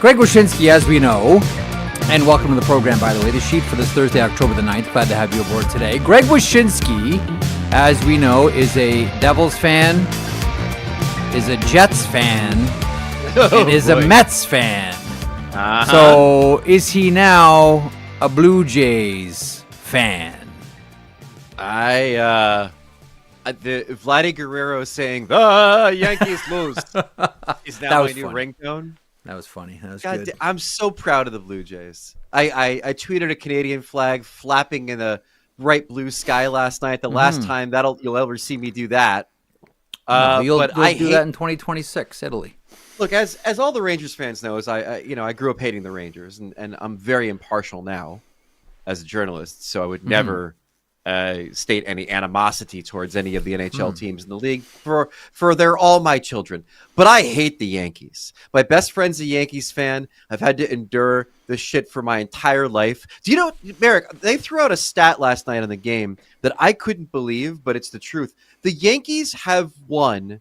Greg Wyshynski, as we know, and welcome to the program, by the way. The sheet for this Thursday, October the 9th. Glad to have you aboard today. Greg Wyshynski, as we know, is a Devils fan, is a Jets fan, and is a Mets fan. Uh-huh. So is he now a Blue Jays fan? Vladdy Guerrero saying the Yankees lose is now my new ringtone. That was funny. That was good. I'm so proud of the Blue Jays. I tweeted a Canadian flag flapping in a bright blue sky last night. The last time you'll ever see me do that. You'll do that in 2026, Italy. Look, as all the Rangers fans know, I grew up hating the Rangers, and I'm very impartial now as a journalist. So I would never state any animosity towards any of the NHL teams in the league, for they're all my children. But I hate the Yankees. My best friend's a Yankees fan. I've had to endure this shit for my entire life. Do you know, Marek, they threw out a stat last night on the game that I couldn't believe, but it's the truth. The Yankees have won,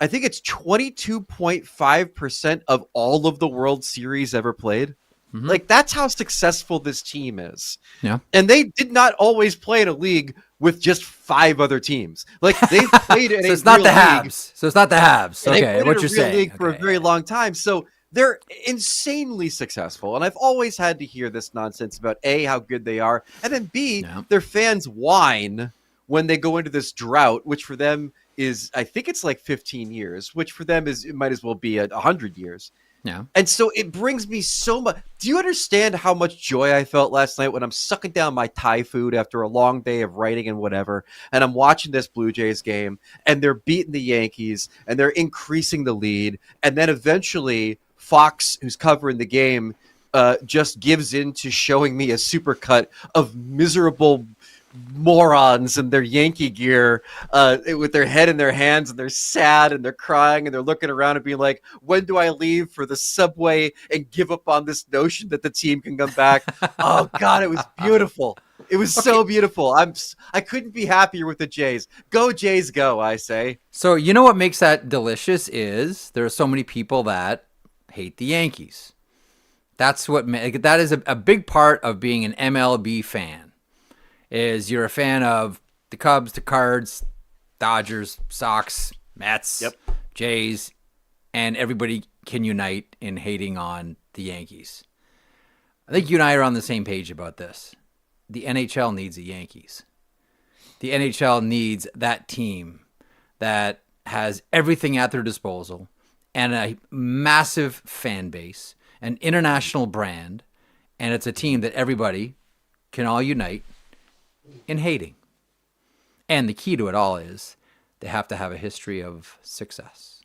I think it's 22.5% of all of the World Series ever played. Like, that's how successful this team is. Yeah. And they did not always play in a league with just 5 other teams. Like, they've played in So it's not the Habs. So it's not the Habs. Okay, what you're saying. League for a very long time. So they're insanely successful. And I've always had to hear this nonsense about A, how good they are, and then B, their fans whine when they go into this drought, which for them is, I think it's like 15 years, which for them is, it might as well be 100 years. Yeah. And so it brings me so much. Do you understand how much joy I felt last night when I'm sucking down my Thai food after a long day of writing and whatever, and I'm watching this Blue Jays game, and they're beating the Yankees, and they're increasing the lead, and then eventually Fox, who's covering the game, just gives in to showing me a supercut of miserable morons in their Yankee gear with their head in their hands, and they're sad and they're crying and they're looking around and being like, when do I leave for the subway and give up on this notion that the team can come back? Oh God, it was beautiful. It was so beautiful. I couldn't be happier with the Jays. Go Jays, go, I say. So you know what makes that delicious is there are so many people that hate the Yankees. That is a big part of being an MLB fan. Is you're a fan of the Cubs, the Cards, Dodgers, Sox, Mets, Jays, and everybody can unite in hating on the Yankees. I think you and I are on the same page about this. The NHL needs the Yankees. The NHL needs that team that has everything at their disposal and a massive fan base, an international brand, and it's a team that everybody can all unite in hating. And the key to it all is they have to have a history of success.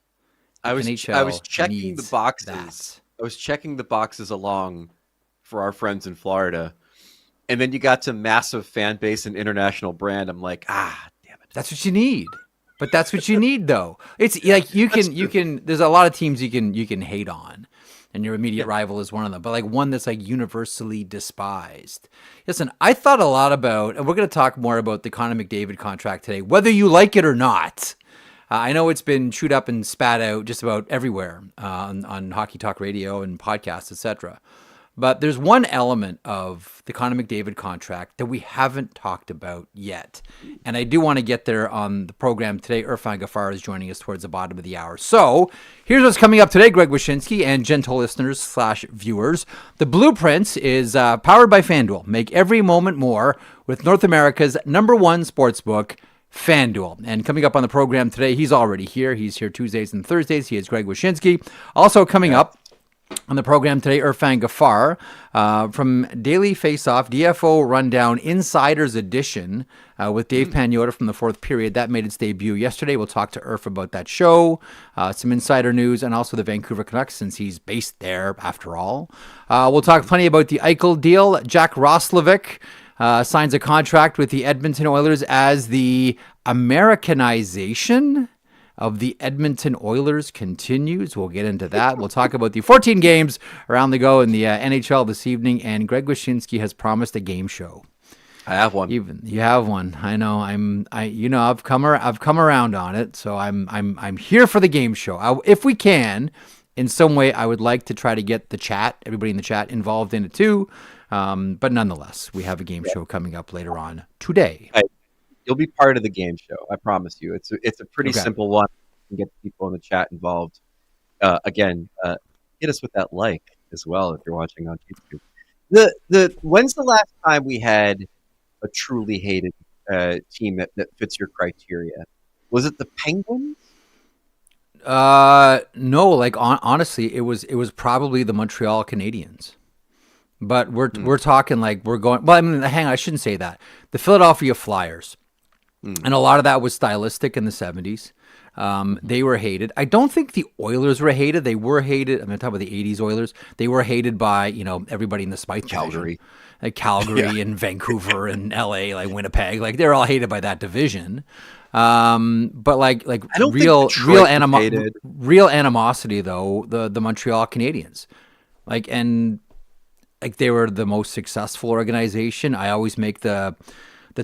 I was checking the boxes. I was checking the boxes along for our friends in Florida. And then you got to massive fan base and international brand. I'm like, damn it. That's what you need. But that's what you need though. It's like you can there's a lot of teams you can hate on. And your immediate rival is one of them, but like one that's like universally despised. Listen, I thought a lot about, and we're going to talk more about the Connor McDavid contract today, whether you like it or not. I know it's been chewed up and spat out just about everywhere on Hockey Talk Radio and podcasts, etc. But there's one element of the Connor McDavid contract that we haven't talked about yet. And I do want to get there on the program today. Irfaan Gaffar is joining us towards the bottom of the hour. So here's what's coming up today, Greg Wyshynski and gentle listeners / viewers. The Blueprints is powered by FanDuel. Make every moment more with North America's #1 sportsbook, FanDuel. And coming up on the program today, he's already here. He's here Tuesdays and Thursdays. He is Greg Wyshynski. Also coming up on the program today, Irfaan Gaffar from Daily Faceoff, DFO Rundown Insiders Edition with Dave Pagnotta from the fourth period. That made its debut yesterday. We'll talk to Irf about that show, some insider news, and also the Vancouver Canucks since he's based there after all. We'll talk plenty about the Eichel deal. Jack Roslovic signs a contract with the Edmonton Oilers as the Americanization of the Edmonton Oilers continues. We'll get into that. We'll talk about the 14 games around the go in the NHL this evening, and Greg Wyshynski has promised a game show. I have one. You have one. I know. I've come around on it, so I'm here for the game show. If we can, in some way, I would like to try to get everybody in the chat involved in it too. But nonetheless, we have a game show coming up later on today. You'll be part of the game show. I promise you. It's a pretty simple one. You can get people in the chat involved. Again, hit us with that like as well if you're watching on YouTube. When's the last time we had a truly hated team that fits your criteria? Was it the Penguins? No, like honestly, it was probably the Montreal Canadiens. But we're talking like we're going. Well, I mean, hang on, I shouldn't say that. The Philadelphia Flyers, and a lot of that was stylistic in the 70s. They were hated. I don't think the Oilers were hated. They were hated. I'm going to talk about the 80s Oilers. They were hated by, everybody in the Smythe Calgary. division. Like Calgary and Vancouver and LA, like Winnipeg. Like they're all hated by that division. But like real animosity though, the Montreal Canadiens. Like they were the most successful organization. I always make the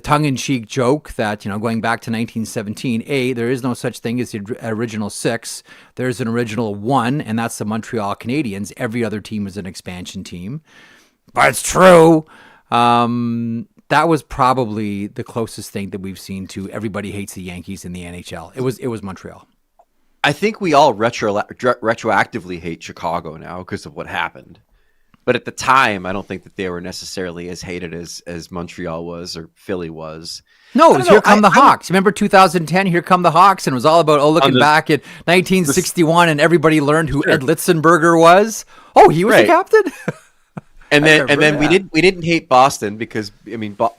tongue-in-cheek joke that, going back to 1917, there is no such thing as the original 6. There's an original 1, and that's the Montreal Canadiens. Every other team is an expansion team. But it's true. That was probably the closest thing that we've seen to everybody hates the Yankees in the NHL. It was Montreal. I think we all retroactively hate Chicago now because of what happened. But at the time, I don't think that they were necessarily as hated as Montreal was or Philly was. No, it was Here Come the Hawks. Remember 2010, Here Come the Hawks? And it was all about looking back at 1961 and everybody learned who Ed Litzenberger was. Oh, he was the captain? And then we didn't hate Boston because,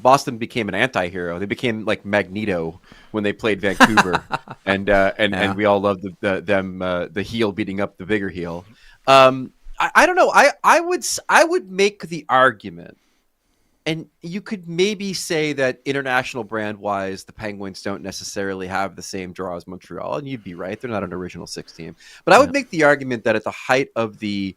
Boston became an anti-hero. They became like Magneto when they played Vancouver. and we all loved the heel beating up the bigger heel. I don't know. I would make the argument, and you could maybe say that international brand wise, the Penguins don't necessarily have the same draw as Montreal, and you'd be right. They're not an original 6 team. But I would make the argument that at the height of the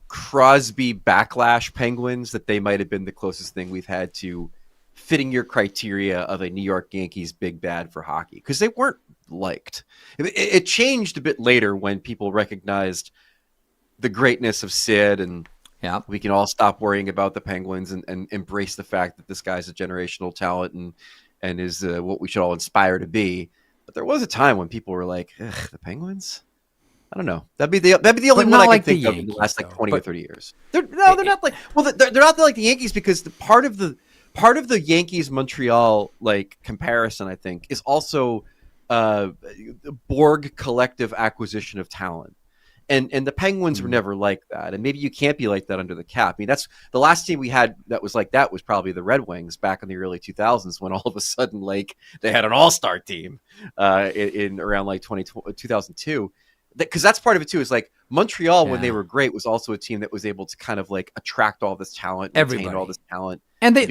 Crosby backlash Penguins, that they might have been the closest thing we've had to fitting your criteria of a New York Yankees big bad for hockey, because they weren't liked. It changed a bit later when people recognized the greatness of Sid, and we can all stop worrying about the Penguins and embrace the fact that this guy's a generational talent and is what we should all aspire to be. But there was a time when people were like, ugh, the Penguins? I don't know. That'd be the only one I can think of in the last 20 or 30 years. They're not like they're not like the Yankees, because part of the Yankees Montreal like comparison, I think, is also Borg collective acquisition of talent. And the Penguins were never like that. And maybe you can't be like that under the cap. I mean, that's the last team we had that was like that was probably the Red Wings back in the early 2000s, when all of a sudden, like, they had an all-star team in around like 2002. Because that's part of it too, is like Montreal, when they were great, was also a team that was able to kind of like attract all this talent, retain all this talent. And they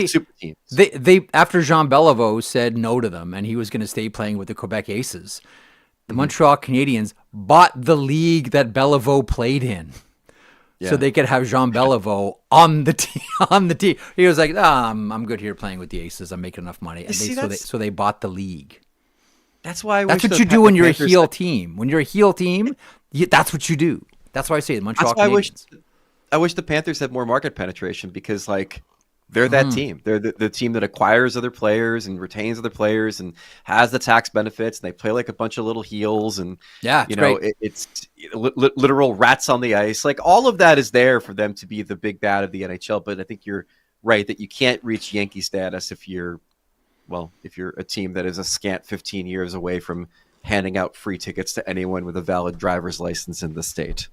super teams. They after Jean Beliveau said no to them and he was going to stay playing with the Quebec Aces, the Montreal Canadiens bought the league that Beliveau played in, so they could have Jean Beliveau on the team. He was like, I'm good here playing with the Aces. I'm making enough money, and so they bought the league. That's why. That's what you do when you're a heel team. When you're a heel team, that's what you do. That's why I say the Montreal Canadiens. I wish the Panthers had more market penetration, because like they're that team. They're the team that acquires other players and retains other players and has the tax benefits. And they play like a bunch of little heels, and it's literal rats on the ice. Like all of that is there for them to be the big bad of the NHL. But I think you're right that you can't reach Yankee status if you're a team that is a scant 15 years away from handing out free tickets to anyone with a valid driver's license in the state.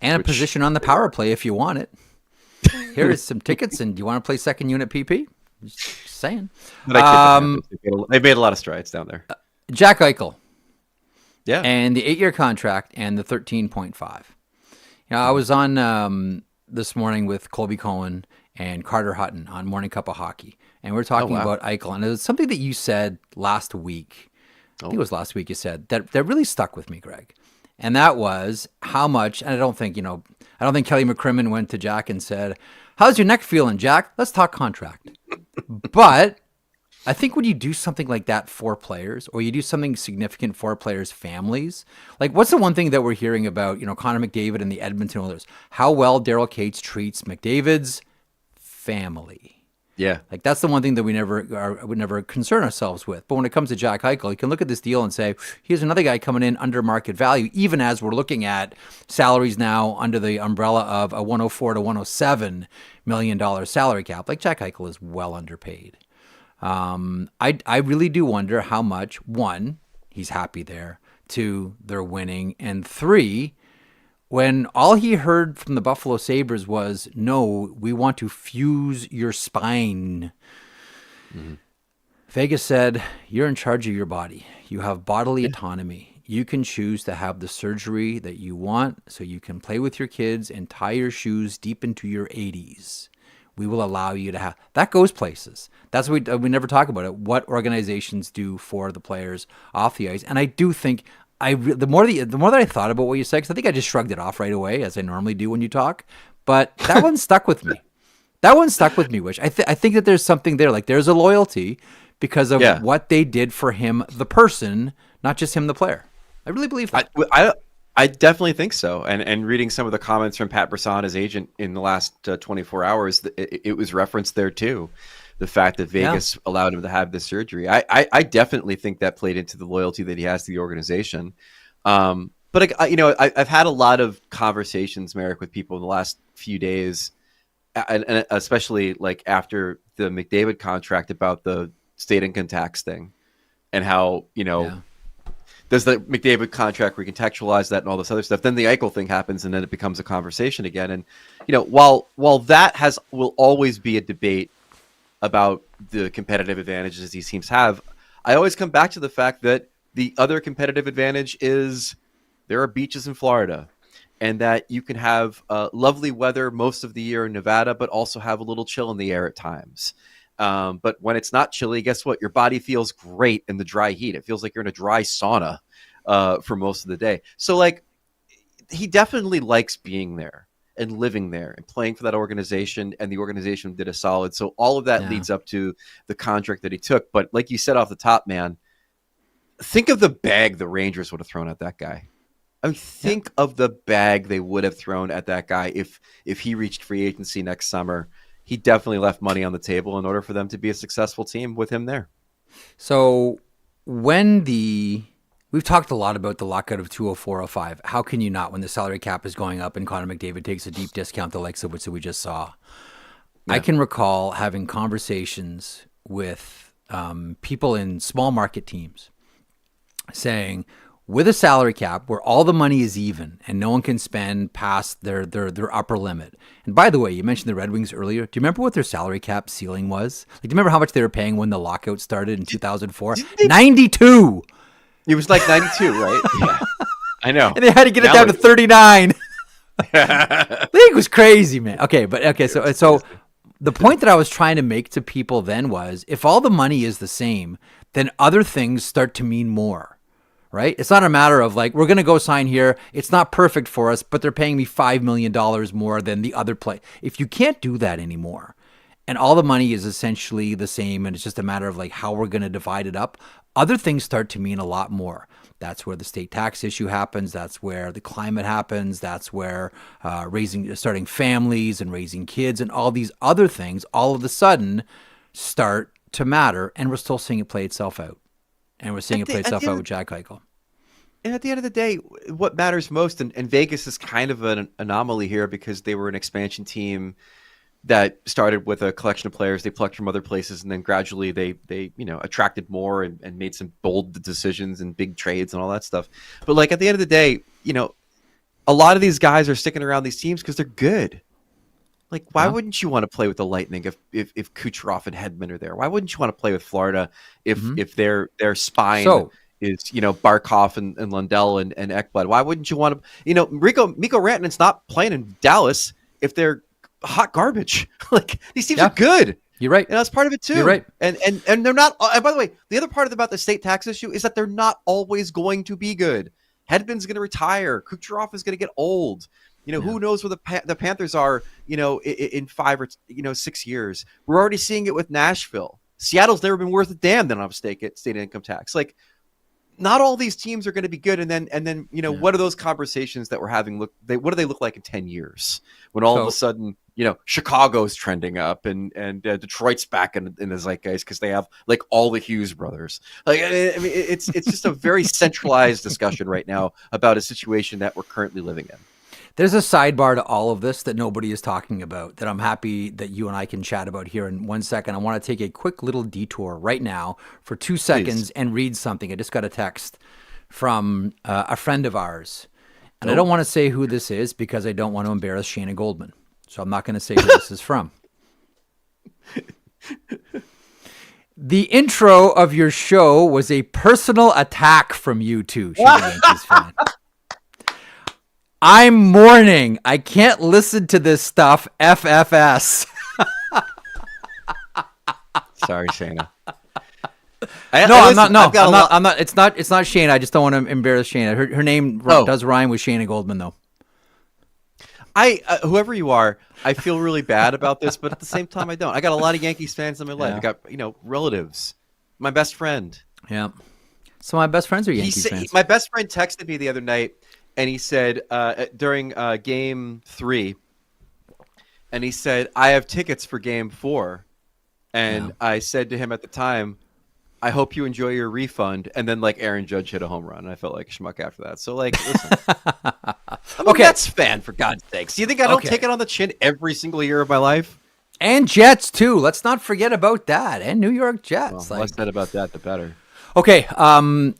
And a position on the power play if you want it. Here is some tickets, and do you want to play second unit PP? Just saying. They've made a lot of strides down there. Jack Eichel. Yeah. And the 8-year contract and the 13.5. I was on this morning with Colby Cohen and Carter Hutton on Morning Cup of Hockey. And we're talking about Eichel. And it was something that you said last week. I think it was last week you said that really stuck with me, Greg. And that was how much, and I don't think Kelly McCrimmon went to Jack and said, how's your neck feeling, Jack? Let's talk contract. But I think when you do something like that for players, or you do something significant for players' families, like what's the one thing that we're hearing about, Connor McDavid and the Edmonton Oilers, how well Daryl Cates treats McDavid's family. Yeah. Like that's the one thing that would never concern ourselves with. But when it comes to Jack Eichel, you can look at this deal and say, here's another guy coming in under market value, even as we're looking at salaries now under the umbrella of a $104 to $107 million salary cap. Like Jack Eichel is well underpaid. I really do wonder how much, one, he's happy there, two, they're winning, and three, when all he heard from the Buffalo Sabres was, no, we want to fuse your spine. Mm-hmm. Vegas said, you're in charge of your body. You have bodily autonomy. You can choose to have the surgery that you want so you can play with your kids and tie your shoes deep into your 80s. We will allow you to have. That goes places. That's what we never talk about it. What organizations do for the players off the ice. And I do think the more that I thought about what you said, because I think I just shrugged it off right away, as I normally do when you talk. But that one stuck with me. That one stuck with me, Wish. I think that there's something there. Like there's a loyalty because of what they did for him, the person, not just him, the player. I really believe that. I definitely think so. And reading some of the comments from Pat Brisson, his agent, in the last 24 hours, it was referenced there too. The fact that Vegas allowed him to have this surgery. I definitely think that played into the loyalty that he has to the organization. But I've had a lot of conversations, Marek, with people in the last few days, and especially like after the McDavid contract, about the state income tax thing and how, does the McDavid contract recontextualize that and all this other stuff? Then the Eichel thing happens, and then it becomes a conversation again. And while that will always be a debate about the competitive advantages these teams have, I always come back to the fact that the other competitive advantage is there are beaches in Florida, and that you can have lovely weather most of the year in Nevada, but also have a little chill in the air at times. But when it's not chilly, guess what? Your body feels great in the dry heat. It feels like you're in a dry sauna for most of the day. So like, he definitely likes being there and living there and playing for that organization, and the organization did a solid. So all of that leads up to the contract that he took. But like you said off the top, man, think of the bag the Rangers would have thrown at that guy. I mean, think of the bag they would have thrown at that guy if he reached free agency next summer. He definitely left money on the table in order for them to be a successful team with him there. So we've talked a lot about the lockout of 204.05. How can you not, when the salary cap is going up and Connor McDavid takes a deep discount, the likes of which we just saw? Yeah. I can recall having conversations with people in small market teams saying, with a salary cap where all the money is even and no one can spend past their upper limit. And by the way, you mentioned the Red Wings earlier. Do you remember what their salary cap ceiling was? Like, do you remember how much they were paying when the lockout started in 2004? 92. It was like 92, right? Yeah. I know. And they had to get it down to 39. The league was crazy, man. So the point that I was trying to make to people then was, if all the money is the same, then other things start to mean more. Right? It's not a matter of like, we're going to go sign here. It's not perfect for us, but they're paying me $5 million more than the other play. If you can't do that anymore, and all the money is essentially the same, and it's just a matter of like how we're going to divide it up, other things start to mean a lot more. That's where the state tax issue happens. That's where the climate happens. That's where starting families and raising kids and all these other things all of a sudden start to matter. And we're still seeing it play itself out. And we're seeing it play itself out with Jack Eichel. And at the end of the day, what matters most, and Vegas is kind of an anomaly here because they were an expansion team that started with a collection of players they plucked from other places, and then gradually they attracted more and made some bold decisions and big trades and all that stuff. But like at the end of the day, a lot of these guys are sticking around these teams because they're good. Like, why wouldn't you want to play with the Lightning if Kucherov and Hedman are there? Why wouldn't you want to play with Florida if their spine is Barkov and Lundell and Ekblad? Why wouldn't you want to? Mikko Rantanen's not playing in Dallas if they're hot garbage. Like, these teams are good. You're right. And that's part of it too. You're right. And they're not. And by the way, the other part about the state tax issue is that they're not always going to be good. Hedman's going to retire. Kucherov is going to get old. Who knows where the Panthers are, in 5 or 6 years. We're already seeing it with Nashville. Seattle's never been worth a damn. Then I'm state income tax. Like, not all these teams are going to be good. And then what are those conversations that we're having? What do they look like in 10 years when all of a sudden, Chicago's trending up and Detroit's back in the zeitgeist because they have like all the Hughes brothers. Like, I mean, it's just a very centralized discussion right now about a situation that we're currently living in. There's a sidebar to all of this that nobody is talking about that I'm happy that you and I can chat about here in 1 second. I want to take a quick little detour right now for 2 seconds and read something. I just got a text from a friend of ours. And I don't want to say who this is because I don't want to embarrass Shayna Goldman. So I'm not going to say who this is from. The intro of your show was a personal attack from you two, she's a Yankees fan. I'm mourning. I can't listen to this stuff. FFS. Sorry, Shayna. I'm not. It's not Shayna. I just don't want to embarrass Shayna. Her name does rhyme with Shayna Goldman, though. Whoever you are, I feel really bad about this, but at the same time, I don't. I got a lot of Yankees fans in my life. I got relatives. My best friend. Yeah. So my best friends are Yankees fans. My best friend texted me the other night. And he said during Game 3, and he said, I have tickets for Game 4. And I said to him at the time, I hope you enjoy your refund. And then, like, Aaron Judge hit a home run. And I felt like a schmuck after that. So, like, listen. I'm a Mets fan, for God's sakes. Do you think I don't take it on the chin every single year of my life? And Jets, too. Let's not forget about that. And New York Jets. Well, less said about that, the better. Okay,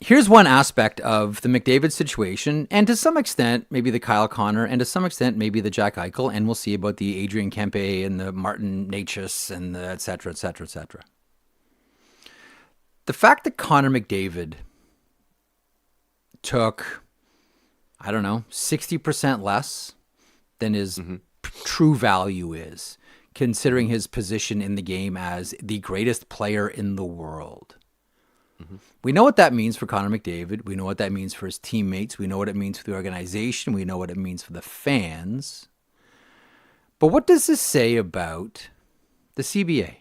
here's one aspect of the McDavid situation, and to some extent, maybe the Kyle Connor, and to some extent, maybe the Jack Eichel, and we'll see about the Adrian Kempe and the Martin Necas and the et cetera, et cetera, et cetera. The fact that Connor McDavid took, 60% less than his true value is, considering his position in the game as the greatest player in the world. We know what that means for Connor McDavid. We know what that means for his teammates. We know what it means for the organization. We know what it means for the fans. But what does this say about the CBA?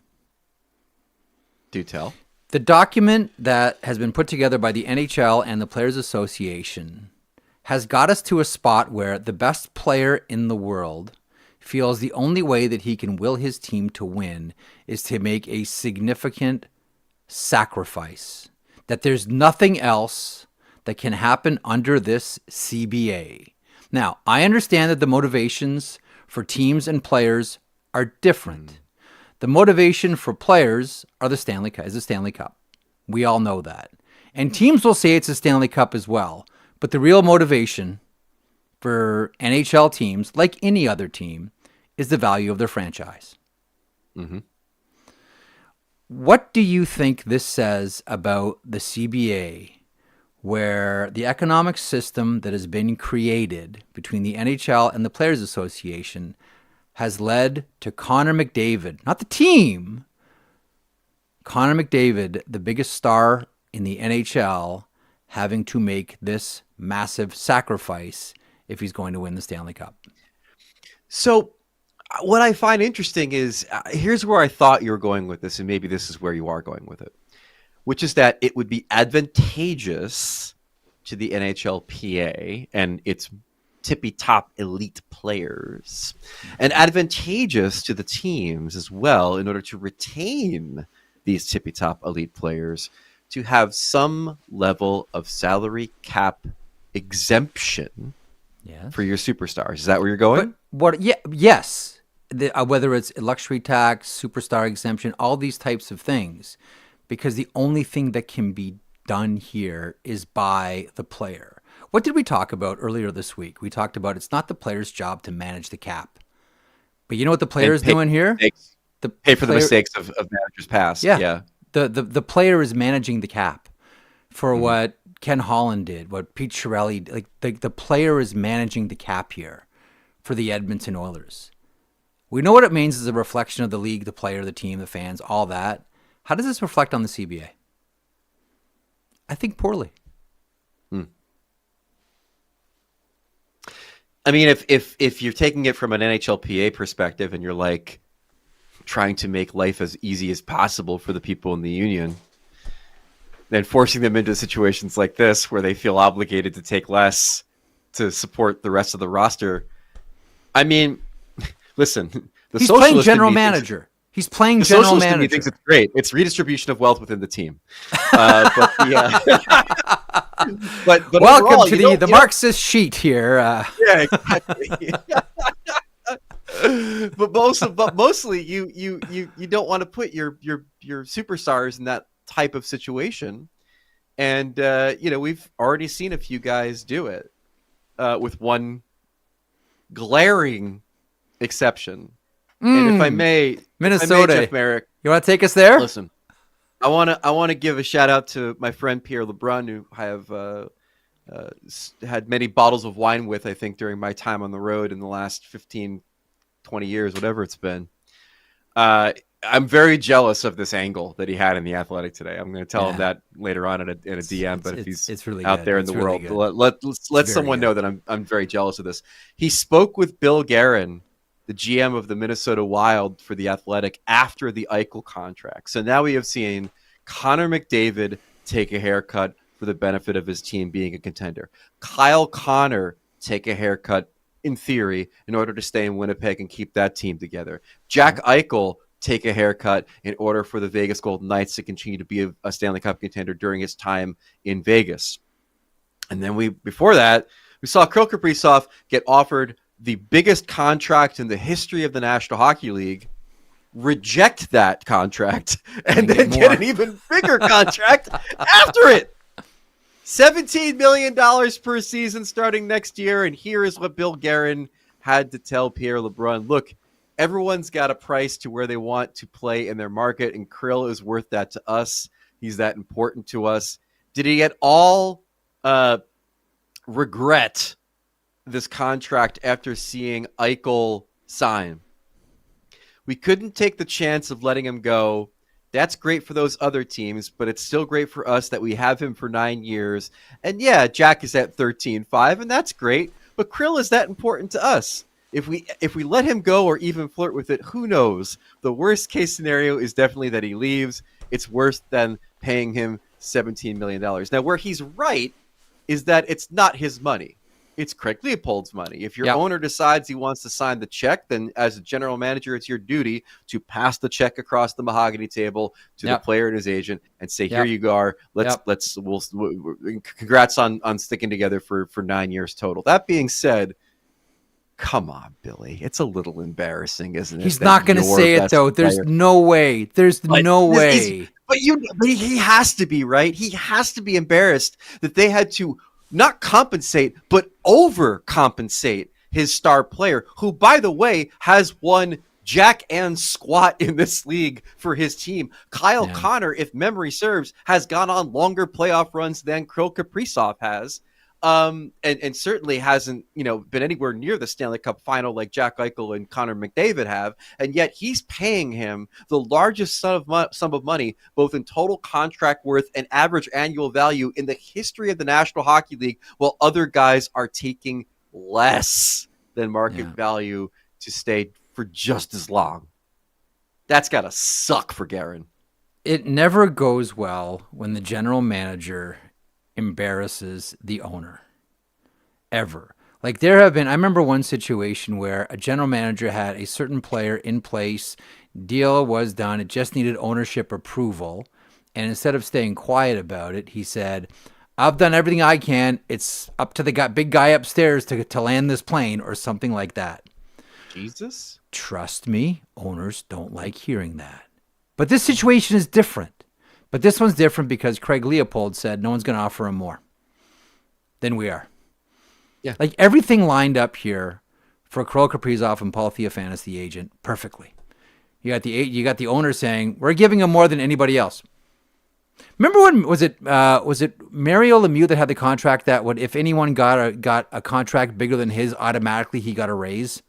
Do tell. The document that has been put together by the NHL and the Players Association has got us to a spot where the best player in the world feels the only way that he can will his team to win is to make a significant sacrifice. That there's nothing else that can happen under this CBA. Now, I understand that the motivations for teams and players are different. The motivation for players is the Stanley Cup. We all know that. And teams will say it's a Stanley Cup as well. But the real motivation for NHL teams, like any other team, is the value of their franchise. Mm-hmm. What do you think this says about the CBA, where the economic system that has been created between the NHL and the Players Association has led to Connor McDavid, not the team, Connor McDavid, the biggest star in the NHL, having to make this massive sacrifice if he's going to win the Stanley Cup? So what I find interesting is here's where I thought you were going with this, and maybe this is where you are going with it, which is that it would be advantageous to the NHLPA and its tippy-top elite players, and advantageous to the teams as well in order to retain these tippy-top elite players to have some level of salary cap exemption for your superstars. Is that where you're going? Yes. Whether it's luxury tax, superstar exemption, all these types of things, because the only thing that can be done here is by the player. What did we talk about earlier this week? We talked about it's not the player's job to manage the cap. But you know what the player is doing here? Pay for the mistakes of managers past. Yeah. The player is managing the cap for what Ken Holland did, what Pete Chiarelli, the player is managing the cap here for the Edmonton Oilers. We know what it means as a reflection of the league, the player, the team, the fans, all that. How does this reflect on the CBA? I think poorly. I mean, if you're taking it from an NHLPA perspective and you're like trying to make life as easy as possible for the people in the union, then forcing them into situations like this where they feel obligated to take less to support the rest of the roster. I mean, listen, he's playing general manager. He's playing general manager. He thinks it's great. It's redistribution of wealth within the team. But welcome overall, to the Marxist sheet here. Yeah, exactly. but mostly you don't want to put your superstars in that type of situation, and we've already seen a few guys do it, with one glaring exception. And if I may, Minnesota, Jeff Marek, you want to take us there? Listen, I want to give a shout out to my friend Pierre Lebrun, who I have had many bottles of wine with, I think, during my time on the road in the last 15, 20 years, whatever it's been. I'm very jealous of this angle that he had in The Athletic today. I'm going to tell him that later on in a DM. But if he's really out good. there in the world, let someone know that I'm very jealous of this. He spoke with Bill Guerin, the GM of the Minnesota Wild, for The Athletic after the Eichel contract. So now we have seen Connor McDavid take a haircut for the benefit of his team being a contender. Kyle Connor take a haircut, in theory, in order to stay in Winnipeg and keep that team together. Jack Eichel take a haircut in order for the Vegas Golden Knights to continue to be a Stanley Cup contender during his time in Vegas. And then before that, we saw Kirill Kaprizov get offered the biggest contract in the history of the National Hockey League, reject that contract, and then get an even bigger contract after it. $17 million per season starting next year. And here is what Bill Guerin had to tell Pierre Lebrun. Look, everyone's got a price to where they want to play in their market, and Kirill is worth that to us. He's that important to us. Did he at all regret this contract after seeing Eichel sign? We couldn't take the chance of letting him go. That's great for those other teams, but it's still great for us that we have him for 9 years. And yeah, Jack is at 13.5, and that's great, but Kirill is that important to us. If we let him go or even flirt with it, who knows? The worst case scenario is definitely that he leaves. It's worse than paying him $17 million. Now, where he's right is that it's not his money. It's Craig Leopold's money. If your owner decides he wants to sign the check, then as a general manager, it's your duty to pass the check across the mahogany table to the player and his agent and say, here you go. Congrats on sticking together for 9 years total. That being said, come on, Billy. It's a little embarrassing, isn't it? He's not going to say it, though. There's no way. There's no way. But he has to be, right? He has to be embarrassed that they had to not compensate, but overcompensate his star player, who, by the way, has won jack and squat in this league for his team. Kyle Connor, if memory serves, has gone on longer playoff runs than Kirill Kaprizov has. And certainly hasn't, been anywhere near the Stanley Cup final like Jack Eichel and Connor McDavid have. And yet he's paying him the largest sum of money, both in total contract worth and average annual value in the history of the National Hockey League, while other guys are taking less than market value to stay for just as long. That's got to suck for Guerin. It never goes well when the general manager embarrasses the owner, ever. Like I remember one situation where a general manager had a certain player in place, deal was done, it just needed ownership approval, and instead of staying quiet about it, he said, I've done everything I can, it's up to the big guy upstairs to land this plane, or something like that. Jesus? Trust me, owners don't like hearing that. But this situation is different. But this one's different because Craig Leopold said no one's going to offer him more than we are. Yeah. Like everything lined up here for Kirill Kaprizov and Paul Theophanis, the agent, perfectly. You got the owner saying, we're giving him more than anybody else. Remember when, was it Mario Lemieux that had the contract that if anyone got a contract bigger than his, automatically he got a raise?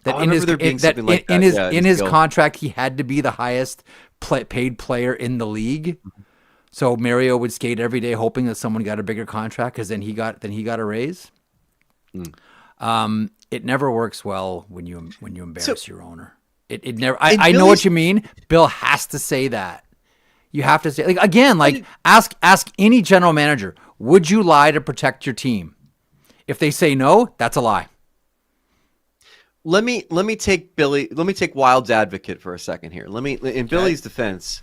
That in his contract, he had to be the highest paid player in the league. So Mario would skate every day hoping that someone got a bigger contract because then he got a raise. It never works well when you embarrass your owner. It never. I know what you mean. Bill has to say that. You have to say, like, again, like ask any general manager, would you lie to protect your team? If they say no, that's a lie. Let me take Wild's advocate for a second here. In Billy's defense,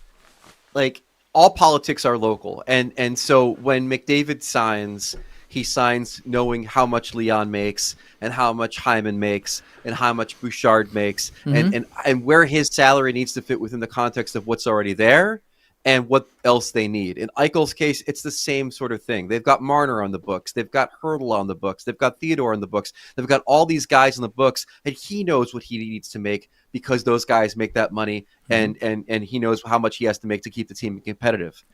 like, all politics are local, and so when McDavid signs, he signs knowing how much Leon makes and how much Hyman makes and how much Bouchard makes, and where his salary needs to fit within the context of what's already there and what else they need. In Eichel's case, it's the same sort of thing. They've got Marner on the books. They've got Hurdle on the books. They've got Theodore on the books. They've got all these guys on the books, and he knows what he needs to make because those guys make that money, and he knows how much he has to make to keep the team competitive.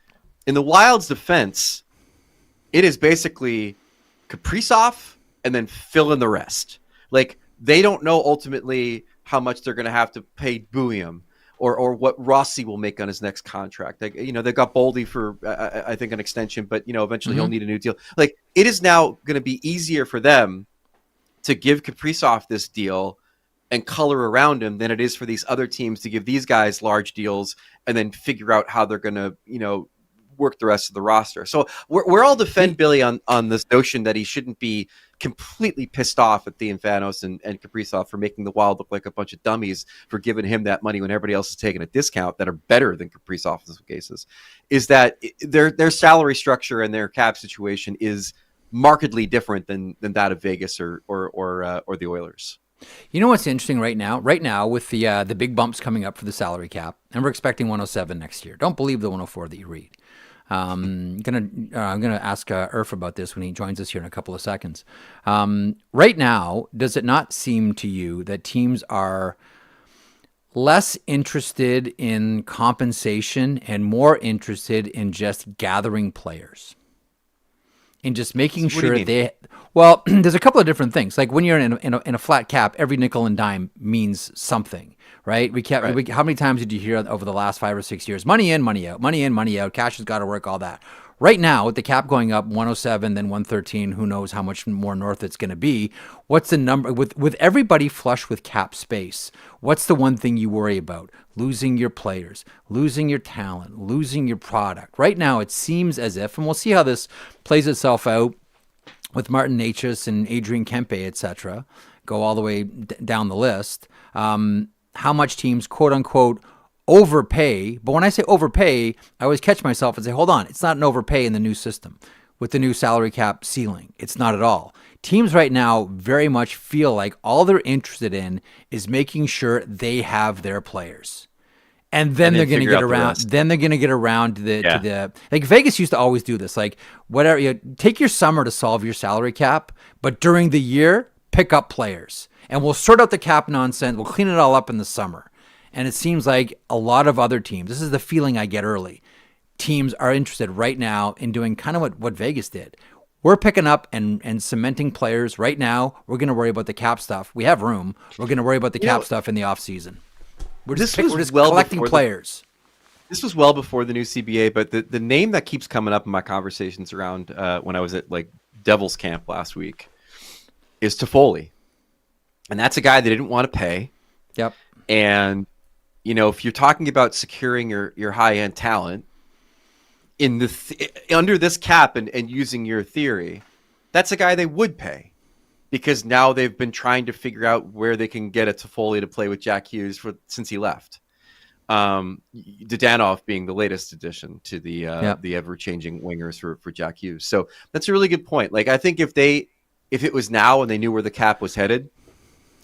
In the Wild's defense, it is basically Kaprizov and then fill in the rest. Like, they don't know ultimately how much they're going to have to pay Bouillon or what Rossi will make on his next contract. Like, they got Boldy for, I think, an extension, but, eventually he'll need a new deal. Like, it is now going to be easier for them to give Kaprizov this deal and color around him than it is for these other teams to give these guys large deals and then figure out how they're going to, work the rest of the roster. So we're all defend Billy on this notion that he shouldn't be completely pissed off at Theofanos and Kaprizov for making the Wild look like a bunch of dummies for giving him that money when everybody else is taking a discount that are better than Kaprizov in some cases. Is that their salary structure and their cap situation is markedly different than that of Vegas or the Oilers. You know what's interesting right now? Right now, with the big bumps coming up for the salary cap, and we're expecting 107 next year. Don't believe the 104 that you read. I'm gonna ask Irf about this when he joins us here in a couple of seconds. Right now, does it not seem to you that teams are less interested in compensation and more interested in just gathering players? In just making sure well, there's a couple of different things. Like when you're in a flat cap, every nickel and dime means something, right? How many times did you hear over the last 5 or 6 years? Money in, money out, money in, money out. Cash has got to work, all that. Right now, with the cap going up 107, then 113, who knows how much more north it's going to be. What's the number with everybody flush with cap space? What's the one thing you worry about? Losing your players, losing your talent, losing your product. Right now, it seems as if, and we'll see how this plays itself out with Martin Necas and Adrian Kempe, etc., go all the way down the list, how much teams, quote unquote, overpay. But when I say overpay, I always catch myself and say, hold on, it's not an overpay in the new system with the new salary cap ceiling. It's not at all. Teams right now very much feel like all they're interested in is making sure they have their players. And then they're going to get around. Then they're going to get around to the like Vegas used to always do this. Like, whatever, take your summer to solve your salary cap, but during the year, pick up players, and we'll sort out the cap nonsense. We'll clean it all up in the summer. And it seems like a lot of other teams, this is the feeling I get early, teams are interested right now in doing kind of what Vegas did. We're picking up and cementing players right now. We're going to worry about the cap stuff. We have room. We're going to worry about the cap stuff in the offseason. We're just collecting players. This was well before the new CBA, but the name that keeps coming up in my conversations around when I was at like Devils camp last week is Toffoli. And that's a guy they didn't want to pay. Yep. And if you're talking about securing your high-end talent in under this cap and using your theory, that's a guy they would pay because now they've been trying to figure out where they can get a Toffoli to play with Jack Hughes since he left. Dadonov being the latest addition to the ever-changing wingers for Jack Hughes. So that's a really good point. Like, I think if it was now and they knew where the cap was headed,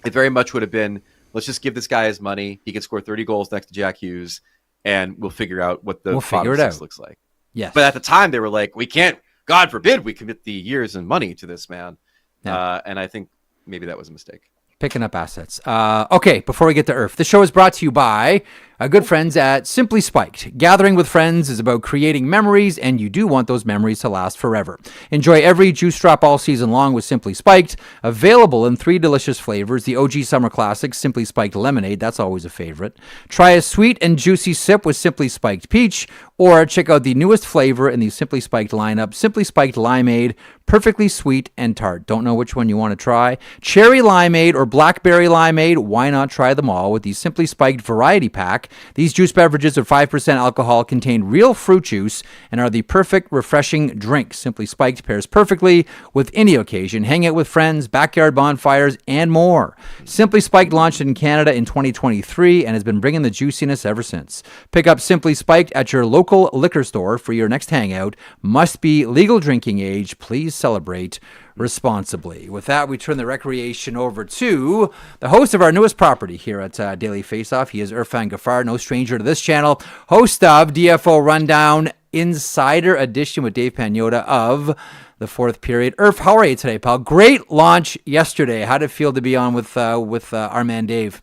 it very much would have been, let's just give this guy his money. He can score 30 goals next to Jack Hughes, and we'll figure out what the bottom six looks like. Yes. But at the time, they were like, we can't, God forbid, we commit the years and money to this man. Yeah. And I think maybe that was a mistake. Picking up assets. Okay, before we get to Irf, the show is brought to you by Good friends at Simply Spiked. Gathering with friends is about creating memories, and you do want those memories to last forever. Enjoy every juice drop all season long with Simply Spiked. Available in 3 delicious flavors. The OG Summer Classic, Simply Spiked Lemonade. That's always a favorite. Try a sweet and juicy sip with Simply Spiked Peach. Or check out the newest flavor in the Simply Spiked lineup, Simply Spiked Limeade. Perfectly sweet and tart. Don't know which one you want to try? Cherry Limeade or Blackberry Limeade? Why not try them all with the Simply Spiked Variety Pack? These juice beverages of 5% alcohol contain real fruit juice and are the perfect, refreshing drink. Simply Spiked pairs perfectly with any occasion. Hang out with friends, backyard bonfires, and more. Simply Spiked launched in Canada in 2023 and has been bringing the juiciness ever since. Pick up Simply Spiked at your local liquor store for your next hangout. Must be legal drinking age. Please celebrate responsibly. With that, we turn the recreation over to the host of our newest property here at Daily Faceoff. He is Irfaan Gaffar, no stranger to this channel, host of DFO Rundown Insider Edition with Dave Pagnotta of the Fourth Period. Irf, how are you today, pal? Great launch yesterday. How did it feel to be on with our man Dave?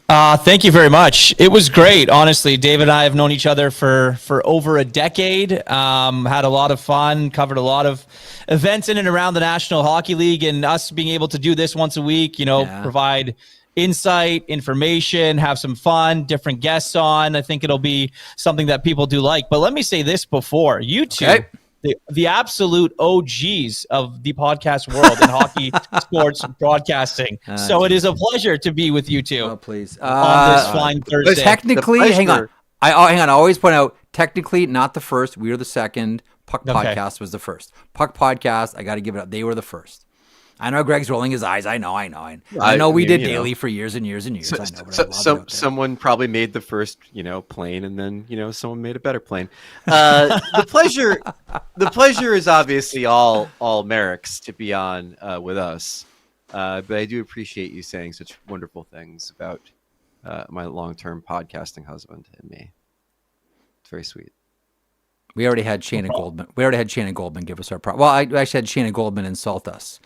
Thank you very much. It was great. Honestly, Dave and I have known each other for over a decade. Had a lot of fun, covered a lot of events in and around the National Hockey League, and us being able to do this once a week, provide insight, information, have some fun, different guests on. I think it'll be something that people do like. But let me say this before. You two, okay, the absolute OGs of the podcast world and hockey sports broadcasting. So it is a pleasure to be with you two. Oh, please. On this fine Thursday. Technically, hang on. I always point out, technically not the first. We were the second. Puck Podcast was the first. Puck Podcast, I got to give it up. They were the first. I know Greg's rolling his eyes. I know we did daily for years and years and years. Someone probably made the first, plane, and then, someone made a better plane. The pleasure is obviously all Marek's to be on with us. But I do appreciate you saying such wonderful things about my long-term podcasting husband and me. It's very sweet. We already had Shayna Goldman. We already had Shayna Goldman give us our Well, I actually had Shayna Goldman insult us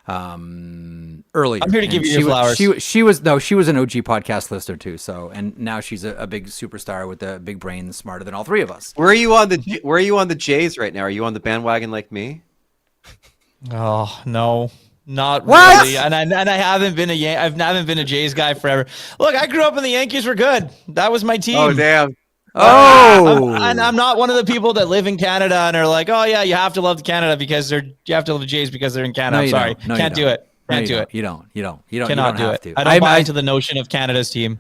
earlier. I'm here to give you your flowers. She was an OG podcast listener too. So, and now she's a big superstar with a big brain, smarter than all three of us. Where are you on the Jays right now? Are you on the bandwagon like me? Oh no. Not really, and I haven't been a Jays guy forever. Look, I grew up and the Yankees were good. That was my team. Oh damn. I'm not one of the people that live in Canada and are like, oh yeah, you have to love Canada because you have to love the Jays because they're in Canada. I'm sorry, can't do it. Can't do it. You don't. Cannot do it. I don't buy into the notion of Canada's team.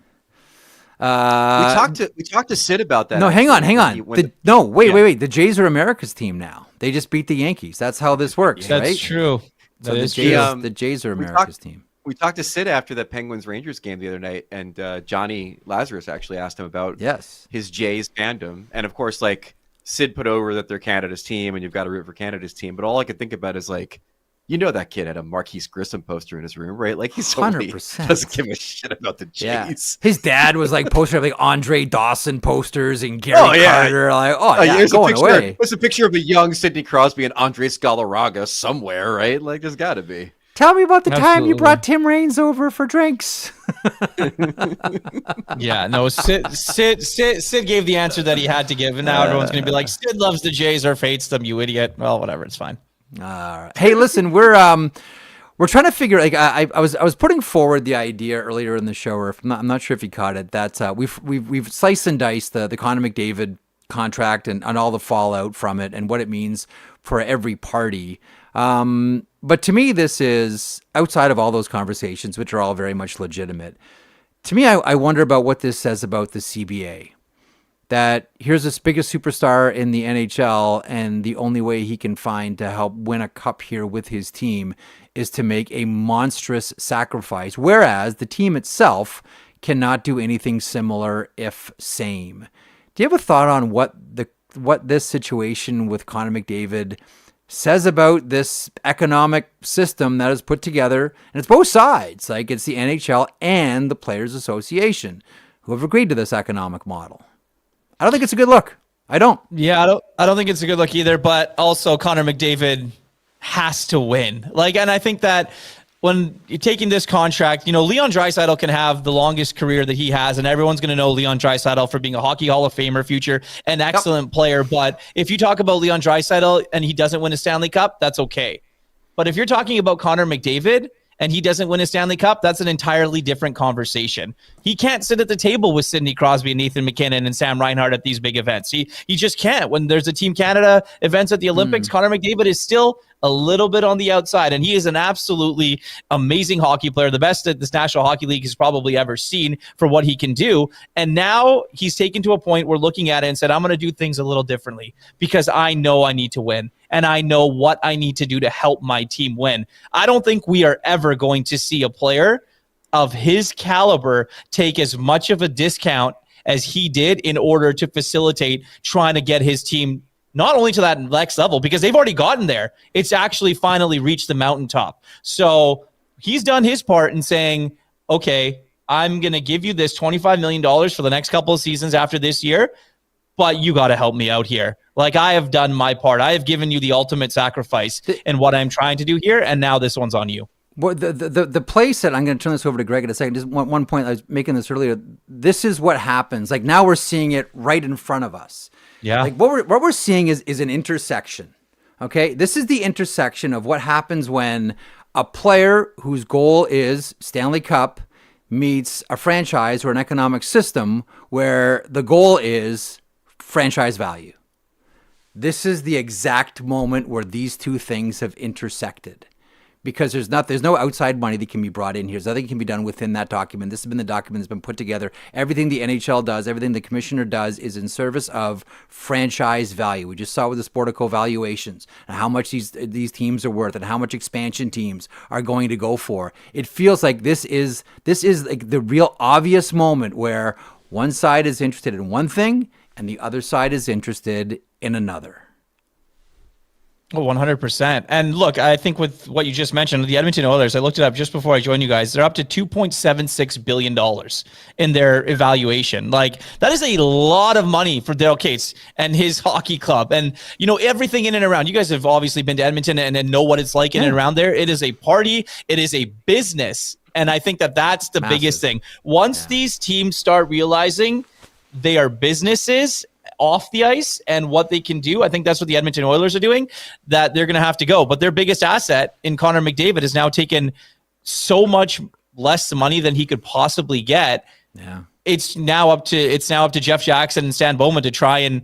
We talked to Sid about that. No, hang on. Wait. The Jays are America's team now. They just beat the Yankees. That's how this works. That's right? True. So the Jays are America's team. We talked to Sid after the Penguins-Rangers game the other night, and Johnny Lazarus actually asked him about his Jays fandom. And, of course, Sid put over that they're Canada's team, and you've got to root for Canada's team. But all I could think about is, that kid had a Marquise Grissom poster in his room, right? He's 100% doesn't give a shit about the Jays. Yeah. His dad was, posting Andre Dawson posters and Gary Carter. Going away. There's a picture of a young Sidney Crosby and Andre Galarraga somewhere, right? There's got to be. Tell me about the time you brought Tim Raines over for drinks. Yeah, no, Sid gave the answer that he had to give, and now everyone's going to be like, Sid loves the Jays or hates them, you idiot. Well, whatever, it's fine. All right. Hey, listen, we're trying to figure. I was putting forward the idea earlier in the show, or I'm not sure if you caught it. That we've sliced and diced the Connor McDavid contract and all the fallout from it and what it means for every party. But to me, this is outside of all those conversations, which are all very much legitimate. To me, I wonder about what this says about the CBA. That here's this biggest superstar in the NHL, and the only way he can find to help win a cup here with his team is to make a monstrous sacrifice, whereas the team itself cannot do anything similar, if same. Do you have a thought on what this situation with Connor McDavid says about this economic system that is put together? And it's both sides. It's the NHL and the Players Association who have agreed to this economic model. I don't think it's a good look. I don't. Yeah, I don't think it's a good look either, but also Connor McDavid has to win. And I think that when you're taking this contract, Leon Draisaitl can have the longest career that he has, and everyone's going to know Leon Draisaitl for being a Hockey Hall of Famer, future, an excellent player. But if you talk about Leon Draisaitl and he doesn't win a Stanley Cup, that's okay. But if you're talking about Connor McDavid and he doesn't win a Stanley Cup, that's an entirely different conversation. He can't sit at the table with Sidney Crosby and Nathan McKinnon and Sam Reinhart at these big events. He just can't. When there's a Team Canada events at the Olympics, Connor McDavid is still a little bit on the outside, and he is an absolutely amazing hockey player, the best that this National Hockey League has probably ever seen for what he can do. And now he's taken to a point where looking at it and said, I'm going to do things a little differently because I know I need to win, and I know what I need to do to help my team win. I don't think we are ever going to see a player of his caliber take as much of a discount as he did in order to facilitate trying to get his team not only to that next level, because they've already gotten there, it's actually finally reached the mountaintop. So he's done his part in saying, okay, I'm going to give you this $25 million for the next couple of seasons after this year, but you got to help me out here. Like, I have done my part. I have given you the ultimate sacrifice in what I'm trying to do here, and now this one's on you. Well, the place that I'm going to turn this over to Greg in a second. Just one point, I was making this earlier. This is what happens. Like, now we're seeing it right in front of us. Yeah. Like what we're seeing is an intersection. Okay. This is the intersection of what happens when a player whose goal is Stanley Cup meets a franchise or an economic system where the goal is franchise value. This is the exact moment where these two things have intersected. Because there's no outside money that can be brought in here. There's nothing can be done within that document. This has been the document that's been put together. Everything the NHL does, everything the commissioner does is in service of franchise value. We just saw with the Sportico valuations and how much these teams are worth and how much expansion teams are going to go for. It feels like this is like the real obvious moment where one side is interested in one thing and the other side is interested in another. Oh, 100%. And look, I think with what you just mentioned, the Edmonton Oilers, I looked it up just before I joined you guys. They're up to $2.76 billion in their evaluation. Like, that is a lot of money for Daryl Katz and his hockey club. And, everything in and around. You guys have obviously been to Edmonton and know what it's like in and around there. It is a party. It is a business. And I think that that's the biggest thing. Once these teams start realizing they are businesses off the ice and what they can do, I think that's what the Edmonton Oilers are doing, that they're going to have to go. But their biggest asset in Connor McDavid has now taken so much less money than he could possibly get. Yeah. It's now up to Jeff Jackson and Stan Bowman to try and,